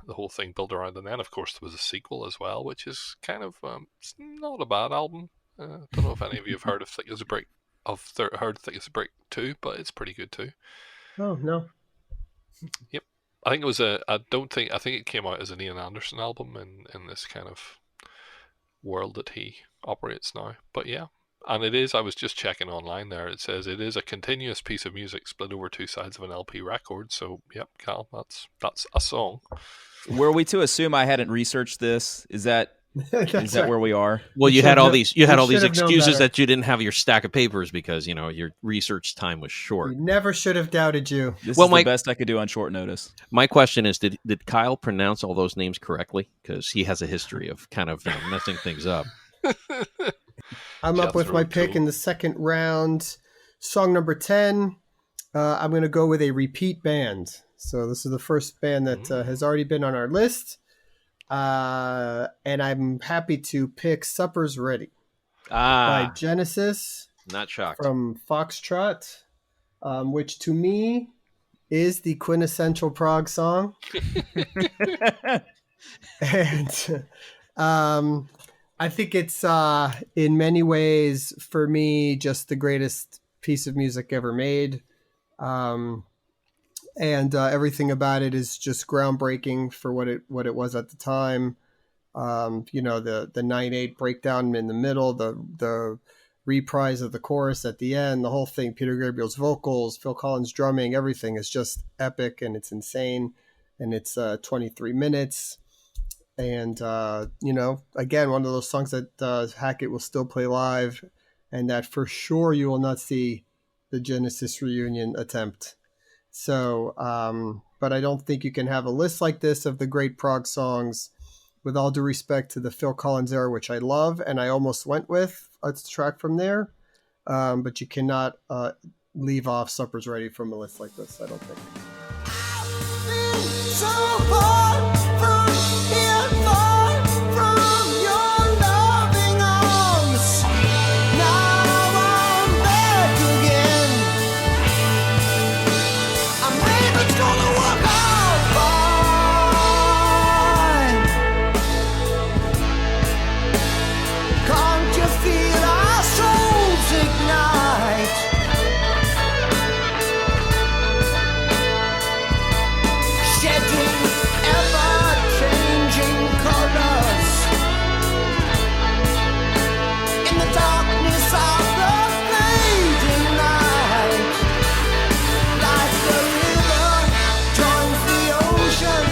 the whole thing built around, and then of course there was a sequel as well, which is kind of it's not a bad album. Don't know if any of you have heard of Thick as a Brick heard Thick as a Brick 2, but it's pretty good too. oh no, Yep. I think it it came out as an Ian Anderson album in this kind of world that he operates now. But yeah. And it is, I was just checking online there, it says it is a continuous piece of music split over 2 sides of an LP record. So yep, Cal, that's a song. Were we to assume I hadn't researched this? Is that Is that where we are? Well, you should had all have- these you had we all these should have known excuses better. that you didn't have your stack of papers because your research time was short. We never should have doubted you. This Well, is Mike- the best I could do on short notice. My question is, did Kyle pronounce all those names correctly? Because he has a history of kind of messing things up. I'm up with Jethro my pick Tull. in the second round. Song number 10. I'm going to go with a repeat band. So this is the first band that has already been on our list. And I'm happy to pick Supper's Ready by Genesis Not shocked. from Foxtrot, which to me is the quintessential Prog song. And I think it's in many ways for me just the greatest piece of music ever made. And everything about it is just groundbreaking for what it was at the time. The 9/8 breakdown in the middle, the reprise of the chorus at the end, the whole thing, Peter Gabriel's vocals, Phil Collins drumming, everything is just epic and it's insane. And it's 23 minutes. And, again, one of those songs that Hackett will still play live and that for sure you will not see the Genesis reunion attempt. So, but I don't think you can have a list like this of the great Prog songs, with all due respect to the Phil Collins era, which I love, and I almost went with a track from there. But you cannot leave off Supper's Ready from a list like this, I don't think. So far from here, far from your loving arms. Now I'm back again. I'm brave, it's gonna work out fine. Can't you feel our souls ignite? Shedding ever-changing colors in the darkness of the fading light. Like the river joins the ocean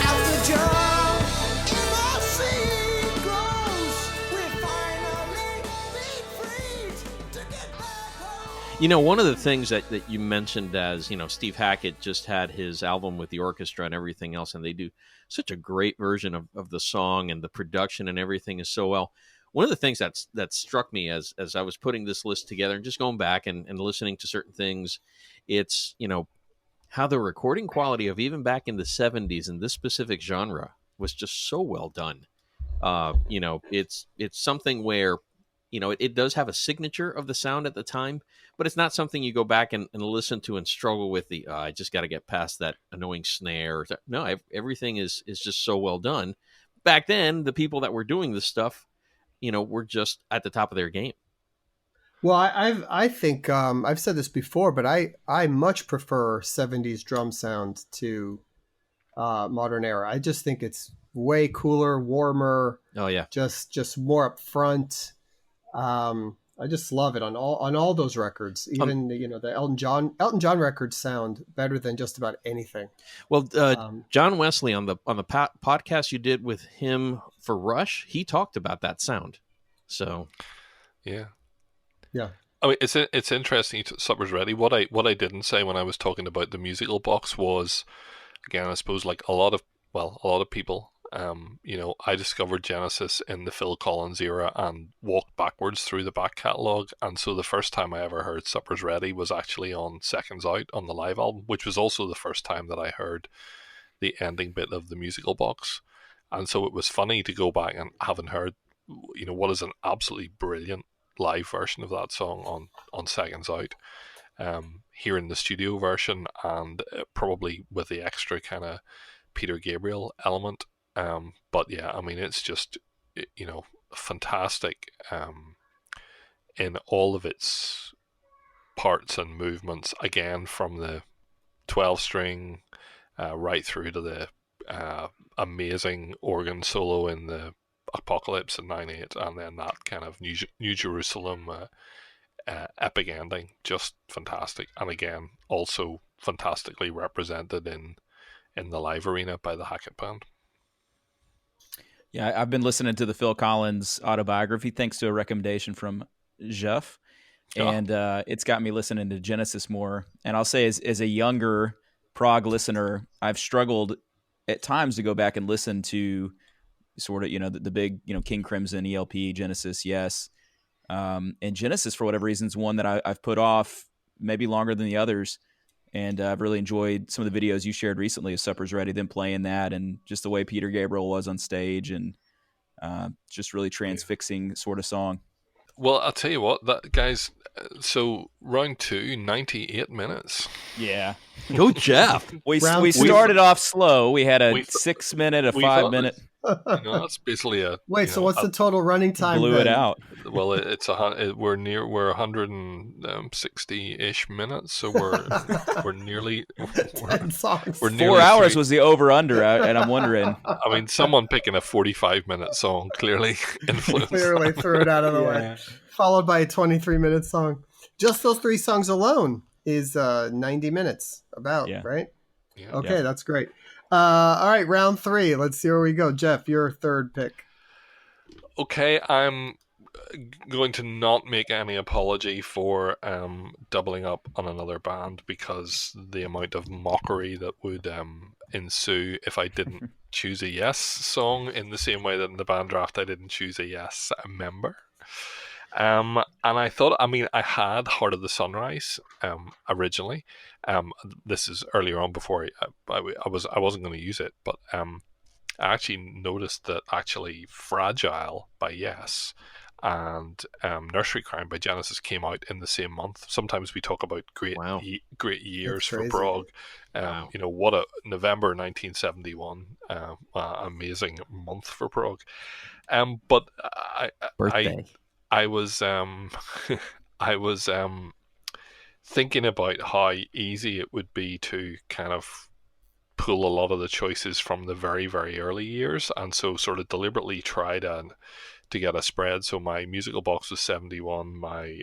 as the germ in the sea grows. We finally be free to get back home. One of the things that you mentioned as, Steve Hackett just had his album with the orchestra and everything else, and they do such a great version of the song, and the production and everything is so well. One of the things that struck me as I was putting this list together and just going back and listening to certain things, it's, how the recording quality of even back in the 70s in this specific genre was just so well done. It's something where, it does have a signature of the sound at the time, but it's not something you go back and listen to and struggle with I just got to get past that annoying snare. No, everything is just so well done. Back then, the people that were doing this stuff, were just at the top of their game. Well, I think I've said this before, but I much prefer 70s drum sound to modern era. I just think it's way cooler, warmer. Oh yeah, just more upfront. I just love it on all those records. Even the Elton John records sound better than just about anything. Well, John Wesley on the podcast you did with him for Rush, he talked about that sound. So, Yeah. Yeah. I mean, it's interesting. Supper's Ready. What I didn't say when I was talking about the musical box was, again, I suppose like a lot of people. I discovered Genesis in the Phil Collins era and walked backwards through the back catalogue. And so the first time I ever heard Supper's Ready was actually on Seconds Out on the live album, which was also the first time that I heard the ending bit of the musical box. And so it was funny to go back and having heard, what is an absolutely brilliant live version of that song on Seconds Out, hearing the studio version and probably with the extra kind of Peter Gabriel element. But yeah, I mean, it's just, fantastic in all of its parts and movements, again, from the 12-string right through to the amazing organ solo in the Apocalypse in 9/8, and then that kind of New Jerusalem epic ending, just fantastic. And again, also fantastically represented in the live arena by the Hackett Band. Yeah, I've been listening to the Phil Collins autobiography thanks to a recommendation from Geoff, and it's got me listening to Genesis more. And I'll say, as a younger prog listener, I've struggled at times to go back and listen to sort of, the big, King Crimson, ELP, Genesis, Yes. And Genesis, for whatever reason, is one that I've put off maybe longer than the others. And I've really enjoyed some of the videos you shared recently of Supper's Ready, them playing that, and just the way Peter Gabriel was on stage, and just really transfixing sort of song. Well, I'll tell you what, guys. So round 2, 98 minutes. Yeah. Go, Geoff. We Round two. started off slow. We had a 6-minute, a 5-minute. That's basically a. Wait, so what's the total running time? Blew it out. Well, we're 160-ish minutes, so we're nearly 10 songs. We're 4 hours was the over/under, and I'm wondering. I mean, someone picking a 45-minute song clearly influenced. Clearly threw it out of the way. Followed by a 23-minute song. Just those 3 songs alone is 90 minutes, right? Yeah. Okay, that's great. All right, round 3. Let's see where we go. Geoff, your third pick. Okay, I'm going to not make any apology for doubling up on another band, because the amount of mockery that would ensue if I didn't choose a Yes song, in the same way that in the band draft I didn't choose a Yes member. And I thought, I had Heart of the Sunrise originally. This is earlier on before I wasn't going to use it, but I actually noticed that Fragile by Yes and Nursery Crime by Genesis came out in the same month. Sometimes we talk about great years for prog. What a November 1971, amazing month for prog. But Birthday. I was thinking about how easy it would be to kind of pull a lot of the choices from the very, very early years, and so sort of deliberately tried to get a spread. So my musical box was 71, my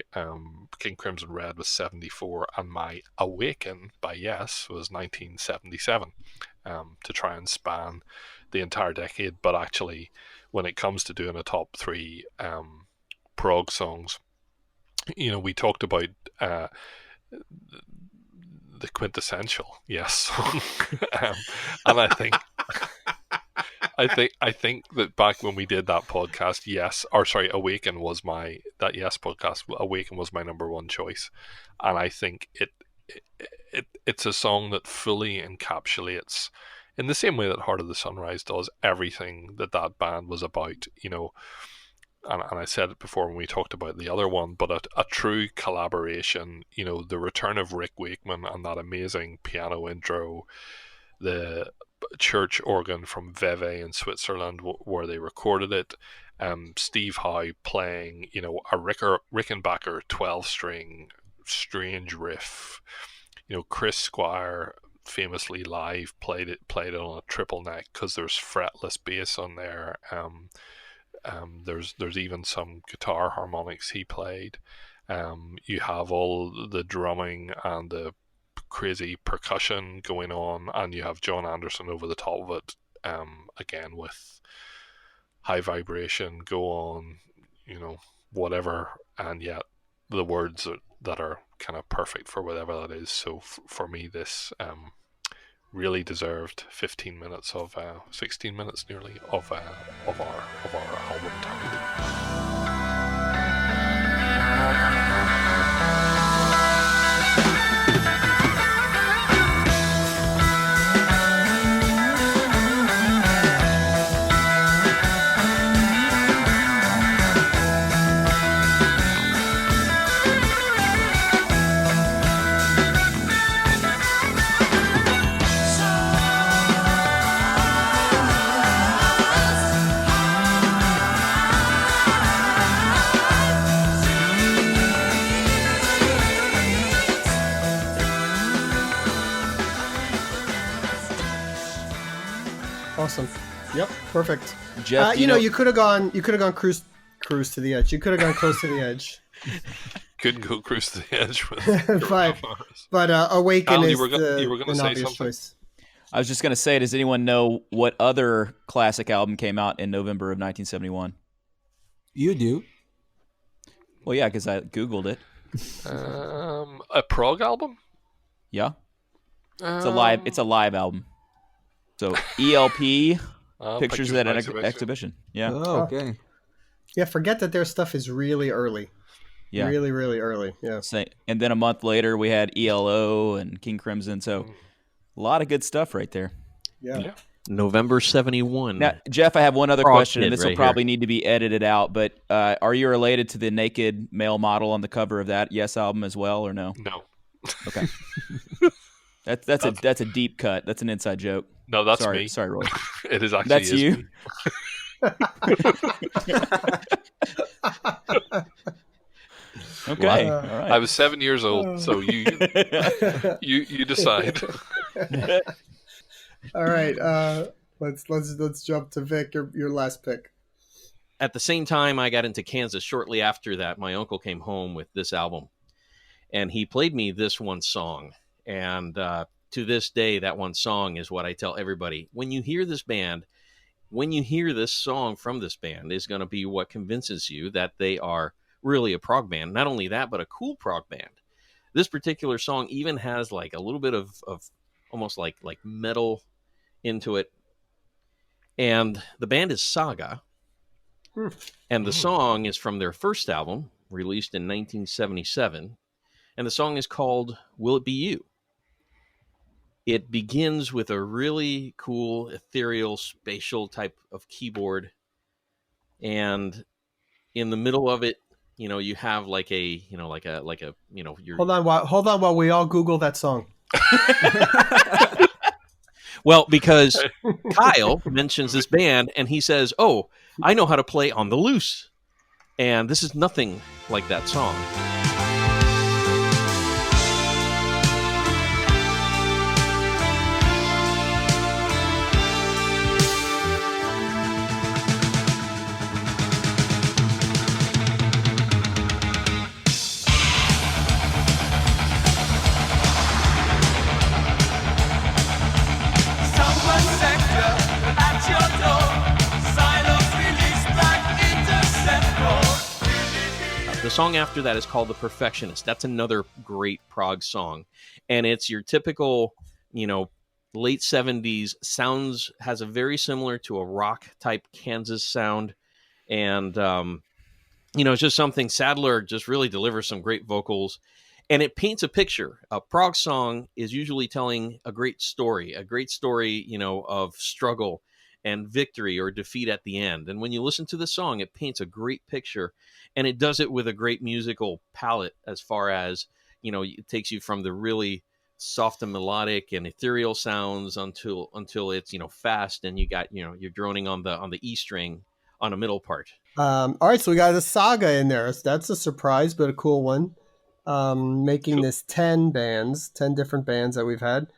King Crimson Red was 74, and my Awaken by Yes was 1977, to try and span the entire decade. But actually, when it comes to doing a top 3 prog songs, we talked about the quintessential Yes song, and I think that back when we did that podcast, Awaken was my number 1 choice, and I think it's a song that fully encapsulates, in the same way that Heart of the Sunrise does, everything that band was about. And I said it before when we talked about the other one, but a true collaboration, the return of Rick Wakeman and that amazing piano intro, the church organ from Vevey in Switzerland where they recorded it, Steve Howe playing, a Rickenbacker 12-string strange riff, Chris Squire famously live played it on a triple neck because there's fretless bass on there. There's even some guitar harmonics he played. You have all the drumming and the crazy percussion going on, and you have John Anderson over the top of it, again with high vibration, go on, whatever, and yet the words that are kind of perfect for whatever that is. So for me, this really deserved 15 minutes of 16 minutes nearly of our album time. Awesome. Yep, perfect. Geoff, you could have gone cruise to the edge. You could have gone close to the edge. Couldn't go cruise to the edge with but Awaken Al, is you were gonna an say obvious something? choice. I was just going to say, does anyone know what other classic album came out in November of 1971? You do. Well, yeah, because I Googled it. A Prog album? Yeah. It's a live album. So ELP, Pictures at an Exhibition. Yeah. Oh, okay. Yeah, forget that their stuff is really early. Yeah. Really, really early. Yeah. And then a month later, we had ELO and King Crimson. So a lot of good stuff right there. Yeah. November 71. Now, Jeff, I have one other Prog question, and Kid this will right probably here. need to be edited out, but are you related to the naked male model on the cover of that Yes album as well, or no? No. Okay. That's a deep cut. That's an inside joke. No, that's Sorry, me. Sorry, Roy. It is actually That's is you? me. Okay. Wow. All right. I was 7 years old, so you decide. All right. Let's jump to Vic. Your last pick. At the same time I got into Kansas, shortly after that, my uncle came home with this album, and he played me this one song. And to this day, that one song is what I tell everybody. When you hear this band, when you hear this song from this band, is going to be what convinces you that they are really a prog band. Not only that, but a cool prog band. This particular song even has like a little bit of almost like metal into it. And the band is Saga. And the song is from their first album, released in 1977. And the song is called Will It Be You? It begins with a really cool, ethereal, spatial type of keyboard. And in the middle of it, you have your Hold on while we all Google that song. Well, because Kyle mentions this band and he says, "Oh, I know how to play on the loose." And this is nothing like that song. The song after that is called The Perfectionist. That's another great prog song. And it's your typical, late 70s has a very similar to a rock type Kansas sound. And, it's just something Sadler just really delivers some great vocals. And it paints a picture. A prog song is usually telling a great story, of struggle and victory or defeat at the end. And when you listen to the song, it paints a great picture, and it does it with a great musical palette as far as, it takes you from the really soft and melodic and ethereal sounds until it's, fast, and you got, you're droning on the E string on a middle part. All right, so we got the Saga in there. So that's a surprise, but a cool one. Making this 10 different bands that we've had.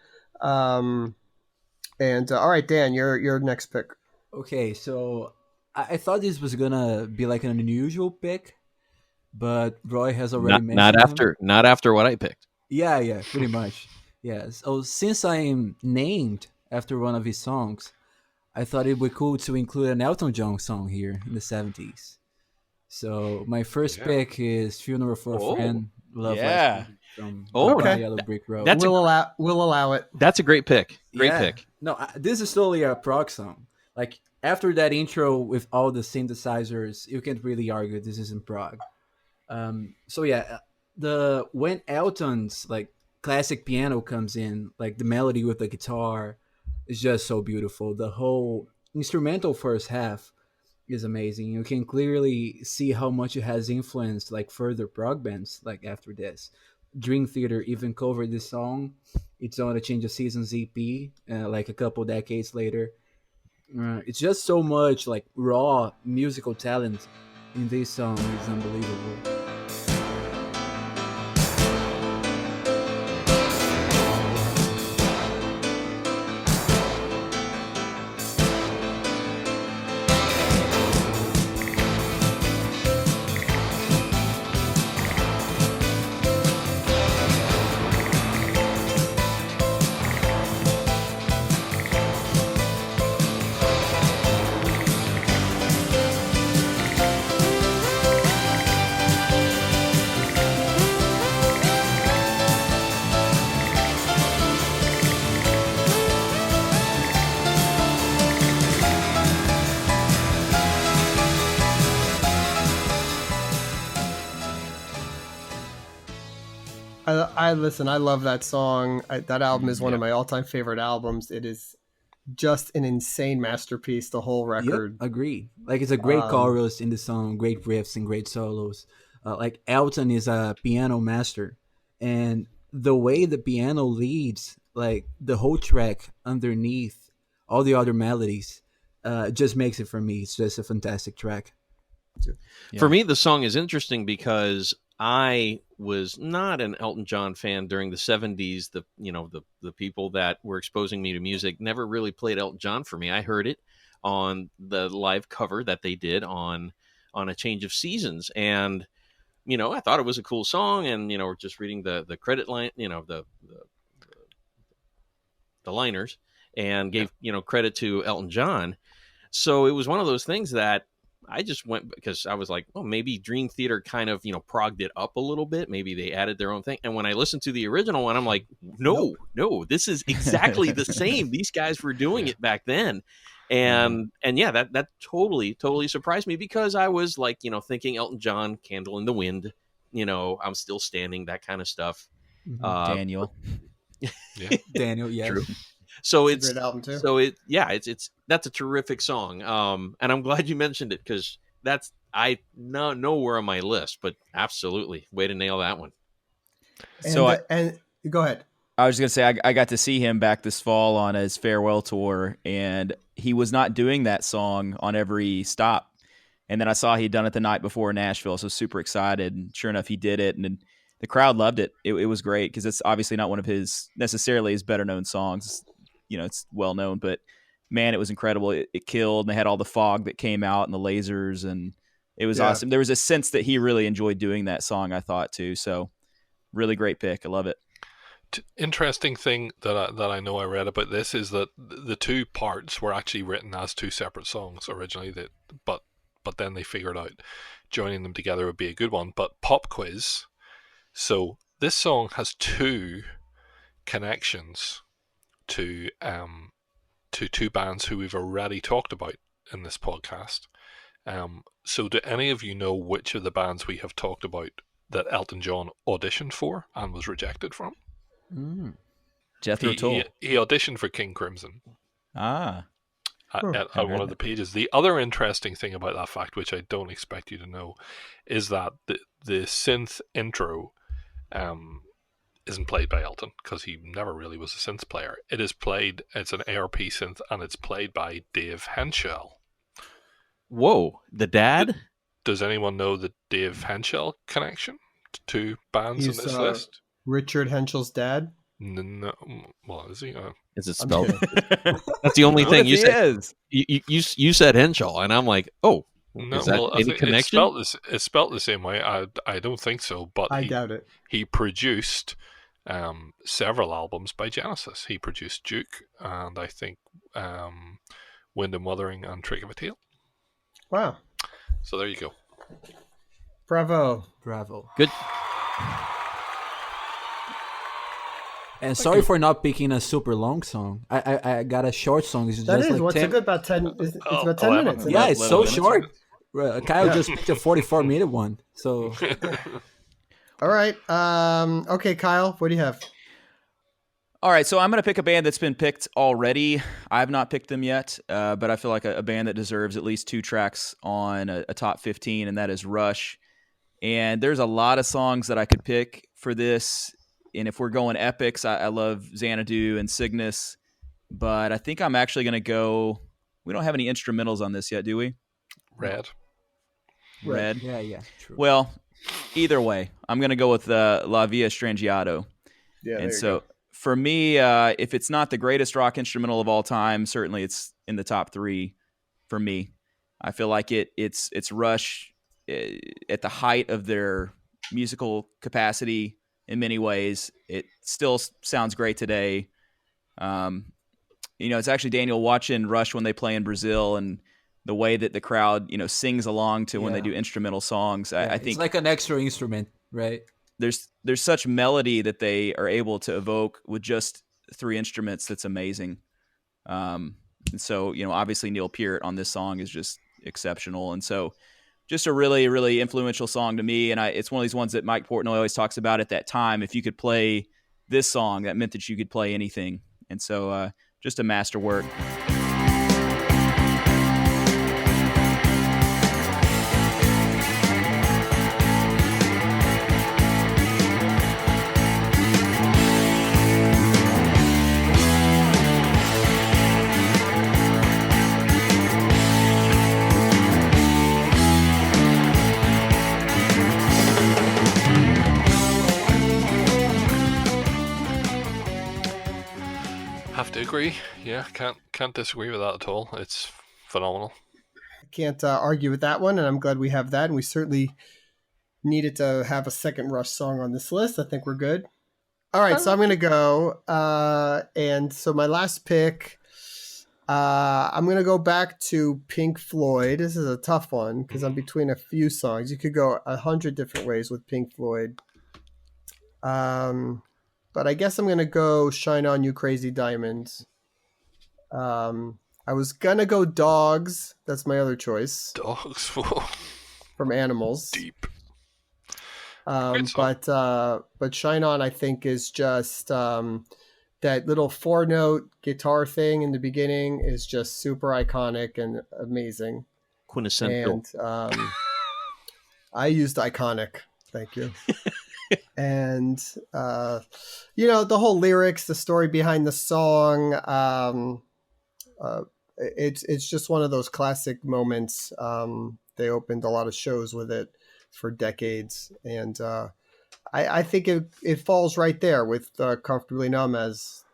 And all right, Dan, your next pick. Okay, so I thought this was gonna be like an unusual pick, but Roy has already mentioned not after what I picked. Yeah, pretty much. Yeah. So since I'm named after one of his songs, I thought it'd be cool to include an Elton John song here in the 70s. So my first pick is "Funeral for a Friend." Love Life from okay. Yellow Brick Road. We'll allow it. That's a great pick. Great pick. No, this is totally a prog song. Like after that intro with all the synthesizers, you can't really argue this isn't prog. So yeah, when Elton's like classic piano comes in, like the melody with the guitar is just so beautiful. The whole instrumental first half is amazing. You can clearly see how much it has influenced like further prog bands like after this. Dream Theater even covered this song. It's on a Change of Seasons EP, like a couple decades later. It's just so much like raw musical talent in this song. It's unbelievable. I listen. I love that song. That album is one Yeah. of my all-time favorite albums. It is just an insane masterpiece. The whole Yep, record. agree. Like it's a great Um, chorus in the song, great riffs and great solos. Like Elton is a piano master, and the way the piano leads, like the whole track underneath all the other melodies, just makes it for me. It's just a fantastic track. For me, the song is interesting because I was not an Elton John fan during the 70s. The people that were exposing me to music never really played Elton John for me. I heard it on the live cover that they did on A Change of Seasons, and I thought it was a cool song, and just reading the credit line, the liners, and gave credit to Elton John. So it was one of those things that I just went because I was like, well, maybe Dream Theater kind of, progged it up a little bit. Maybe they added their own thing. And when I listened to the original one, I'm like, no, this is exactly the same. These guys were doing it back then. And yeah, that totally surprised me because I was like, thinking Elton John, Candle in the Wind, I'm Still Standing, that kind of stuff. Daniel. Yeah. Daniel, yes. True. So it's a great album too. So it's that's a terrific song. And I'm glad you mentioned it because that's nowhere on my list, but absolutely, way to nail that one. And go ahead. I was just gonna say I got to see him back this fall on his farewell tour, and he was not doing that song on every stop. And then I saw he'd done it the night before in Nashville, so super excited. And sure enough, he did it, and the crowd loved it. It was great because it's obviously not one of his better known songs. It's well known, but man, it was incredible. It killed, and they had all the fog that came out and the lasers, and it was awesome. There was a sense that he really enjoyed doing that song, I thought too. So really great pick. I love it. Interesting thing that I know I read about this is that the two parts were actually written as two separate songs originally, but then they figured out joining them together would be a good one. But pop quiz. So this song has two connections to two bands who we've already talked about in this podcast. So do any of you know which of the bands we have talked about that Elton John auditioned for and was rejected from? Jethro Tull. He auditioned for King Crimson. Ah. At one of the pages. The other interesting thing about that fact, which I don't expect you to know, is that the synth intro isn't played by Elton because he never really was a synth player. It's an ARP synth, and it's played by Dave Henschel. Whoa, the dad? Does anyone know the Dave Henschel connection to bands in this list? Richard Henschel's dad? No, well, is he? Is it spelled? That's the only thing you said. You said Henschel, and I'm like, oh, no, is that any connection? It's spelled the same way. I don't think so, but I doubt it. He produced several albums by Genesis. He produced Duke, and I think Wind and Wuthering and Trick of a Tail. Wow. So there you go. Bravo. Good. And sorry for not picking a super long song. I got a short song. It's That just is like what's 10. a good about 10. It's about 10 minutes. Yeah, it's so minutes. short. Kyle just picked a 44-minute one. So All right. Okay, Kyle, what do you have? All right, so I'm going to pick a band that's been picked already. I've not picked them yet, but I feel like a band that deserves at least 2 tracks on a top 15, and that is Rush. And there's a lot of songs that I could pick for this. And if we're going epics, I love Xanadu and Cygnus. But I think I'm actually going to go... We don't have any instrumentals on this yet, do we? Red. yeah, true. Well, either way, I'm going to go with La Via Strangiato. Yeah, And so for me, if it's not the greatest rock instrumental of all time, certainly it's in the top 3 for me. I feel like it's Rush at the height of their musical capacity in many ways. It still sounds great today. It's actually, Daniel, watching Rush when they play in Brazil and the way that the crowd, sings along to when they do instrumental songs. I think it's like an extra instrument, right? There's such melody that they are able to evoke with just 3 instruments that's amazing. And so, obviously Neil Peart on this song is just exceptional. And so just a really, really influential song to me. And it's one of these ones that Mike Portnoy always talks about at that time. If you could play this song, that meant that you could play anything. And so just a masterwork. Have to agree. Yeah, can't disagree with that at all. It's phenomenal. I can't argue with that one, and I'm glad we have that. And we certainly needed to have a second Rush song on this list. I think we're good. All right, so I'm going to go. And so my last pick, I'm going to go back to Pink Floyd. This is a tough one because I'm between a few songs. You could go 100 different ways with Pink Floyd. But I guess I'm going to go Shine On You Crazy Diamonds. I was going to go Dogs. That's my other choice. Dogs. From Animals. Deep. But Shine On, I think, is just that little 4-note guitar thing in the beginning is just super iconic and amazing. Quintessential. And I used iconic. Thank you. And the whole lyrics, the story behind the song, it's just one of those classic moments. They opened a lot of shows with it for decades, and I think it falls right there with Comfortably Numb as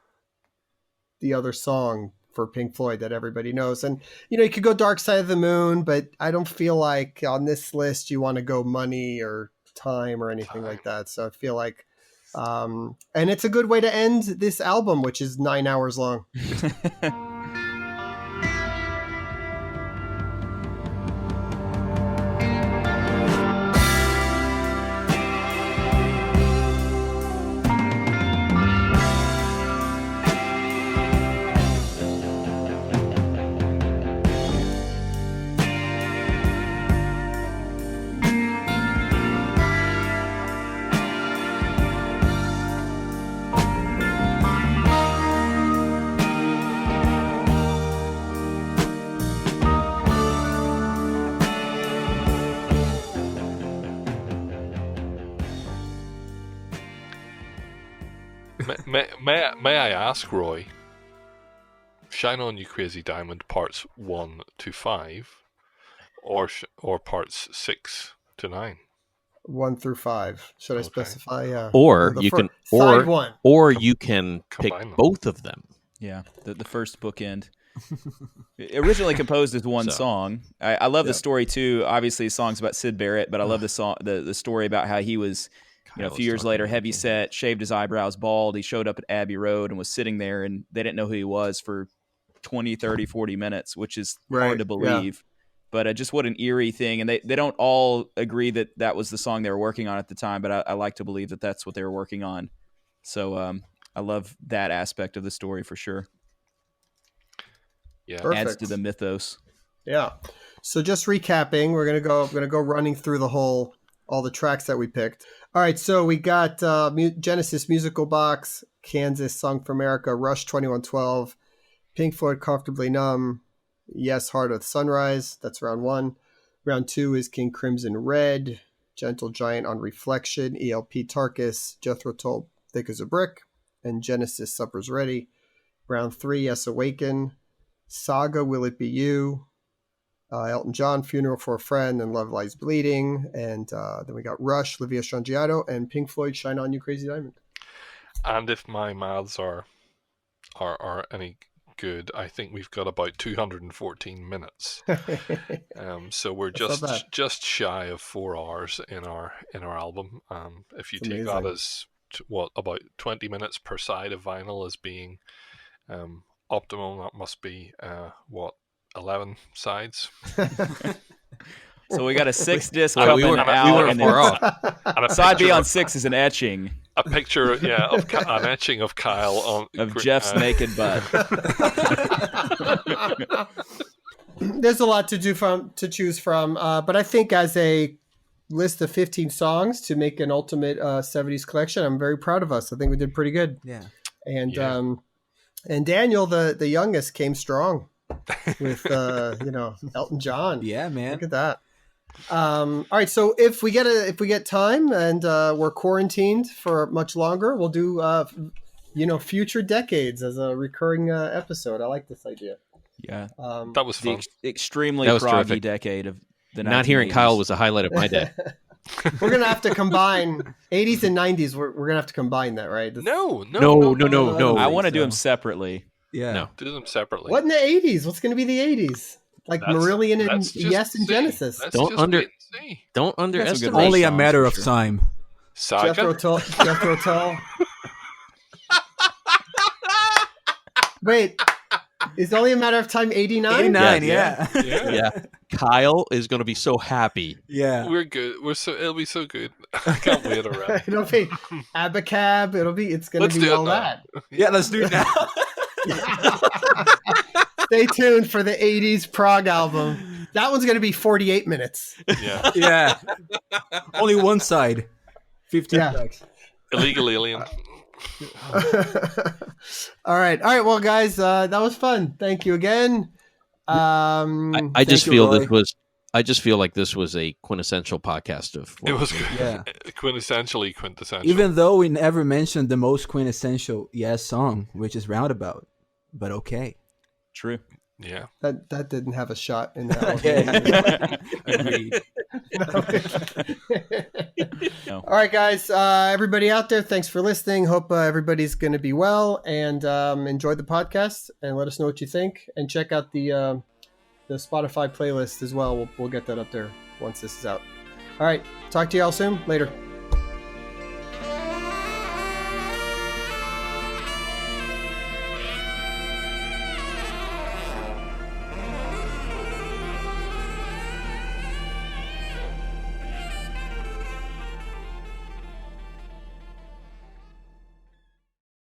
the other song for Pink Floyd that everybody knows. And you could go Dark Side of the Moon, but I don't feel like on this list you want to go Money or Time or anything like that. So I feel like and it's a good way to end this album, which is 9 hours long. May I ask, Roy? Shine On You Crazy Diamond parts 1 to 5, or parts 6 to 9? 1 through 5. Should I specify? Yeah. Or you can, side one. Or you can pick Combine them. both of them. Yeah, the first bookend. Originally composed as one song. I love the story too. Obviously, the song's about Syd Barrett, but I love the song, the story about how he was, a few years later, heavy set, shaved his eyebrows bald. He showed up at Abbey Road and was sitting there, and they didn't know who he was for 20, 30, 40 minutes, which is hard to believe. Yeah. But just what an eerie thing. And they don't all agree that that was the song they were working on at the time, but I like to believe that that's what they were working on. So I love that aspect of the story for sure. Yeah, adds to the mythos. Yeah. So just recapping, I'm gonna go running through all the tracks that we picked. All right, so we got Genesis Musical Box, Kansas Song for America, Rush 2112, Pink Floyd Comfortably Numb, Yes Heart of Sunrise. That's round 1. Round 2 is King Crimson Red, Gentle Giant on Reflection, ELP Tarkus, Jethro Tull Thick as a Brick, and Genesis Supper's Ready. Round 3, Yes Awaken, Saga Will It Be You, Elton John Funeral for a Friend, and Love Lies Bleeding. And then we got Rush, Livia Strangiato, and Pink Floyd Shine On You Crazy Diamond. And if my maths are any good, I think we've got about 214 minutes. So we're just shy of 4 hours in our album. If you take that as about 20 minutes per side of vinyl as being optimum, that must be 11 sides. So we got a 6-disc we weren't far off. Side B on 6 is an etching. A picture, of an etching of Kyle of Jeff's naked butt. there's a lot to choose from. But I think as a list of 15 songs to make an ultimate 70s collection, I'm very proud of us. I think we did pretty good. Yeah. And and Daniel, the youngest, came strong with Elton John. Yeah, man. Look at that. All right, so if we get time and we're quarantined for much longer, we'll do future decades as a recurring episode. I like this idea. Yeah, that was fun. Extremely That was proggy terrific. decade of the 1980s. Not hearing Kyle was the highlight of my day. We're gonna have to combine 80s and 90s. We're gonna have to combine that, right? No. I want to do them separately. Yeah. No, do them separately. What in the 80s? What's gonna be the 80s? Like Marillion and Yes and Genesis. Don't underestimate. Only a matter of time. Saga. Jethro Tull. Wait, it's only a matter of time. 89. 89. Yeah. Yeah. Yeah. Kyle is going to be so happy. Yeah. We're good. It'll be so good. I can't wait around. It'll be Abacab. It's gonna Let's be do it all now. that. Yeah, let's do it now. Stay tuned for the 80s Prog album. That one's gonna be 48 minutes. Yeah. Yeah. Only one side. 15 Yeah. tracks. Illegal Alien. All right. Well, guys, that was fun. Thank you again. I just you, feel Roy. I just feel like this was a quintessential podcast of. It was Yeah. quintessentially quintessential. Even though we never mentioned the most quintessential Yes song, which is Roundabout. But okay. True. Yeah. That didn't have a shot in that one. Agreed. No. All right, guys. Everybody out there, thanks for listening. Hope everybody's going to be well and enjoy the podcast. And let us know what you think. And check out the Spotify playlist as well. We'll get that up there once this is out. All right. Talk to you all soon. Later.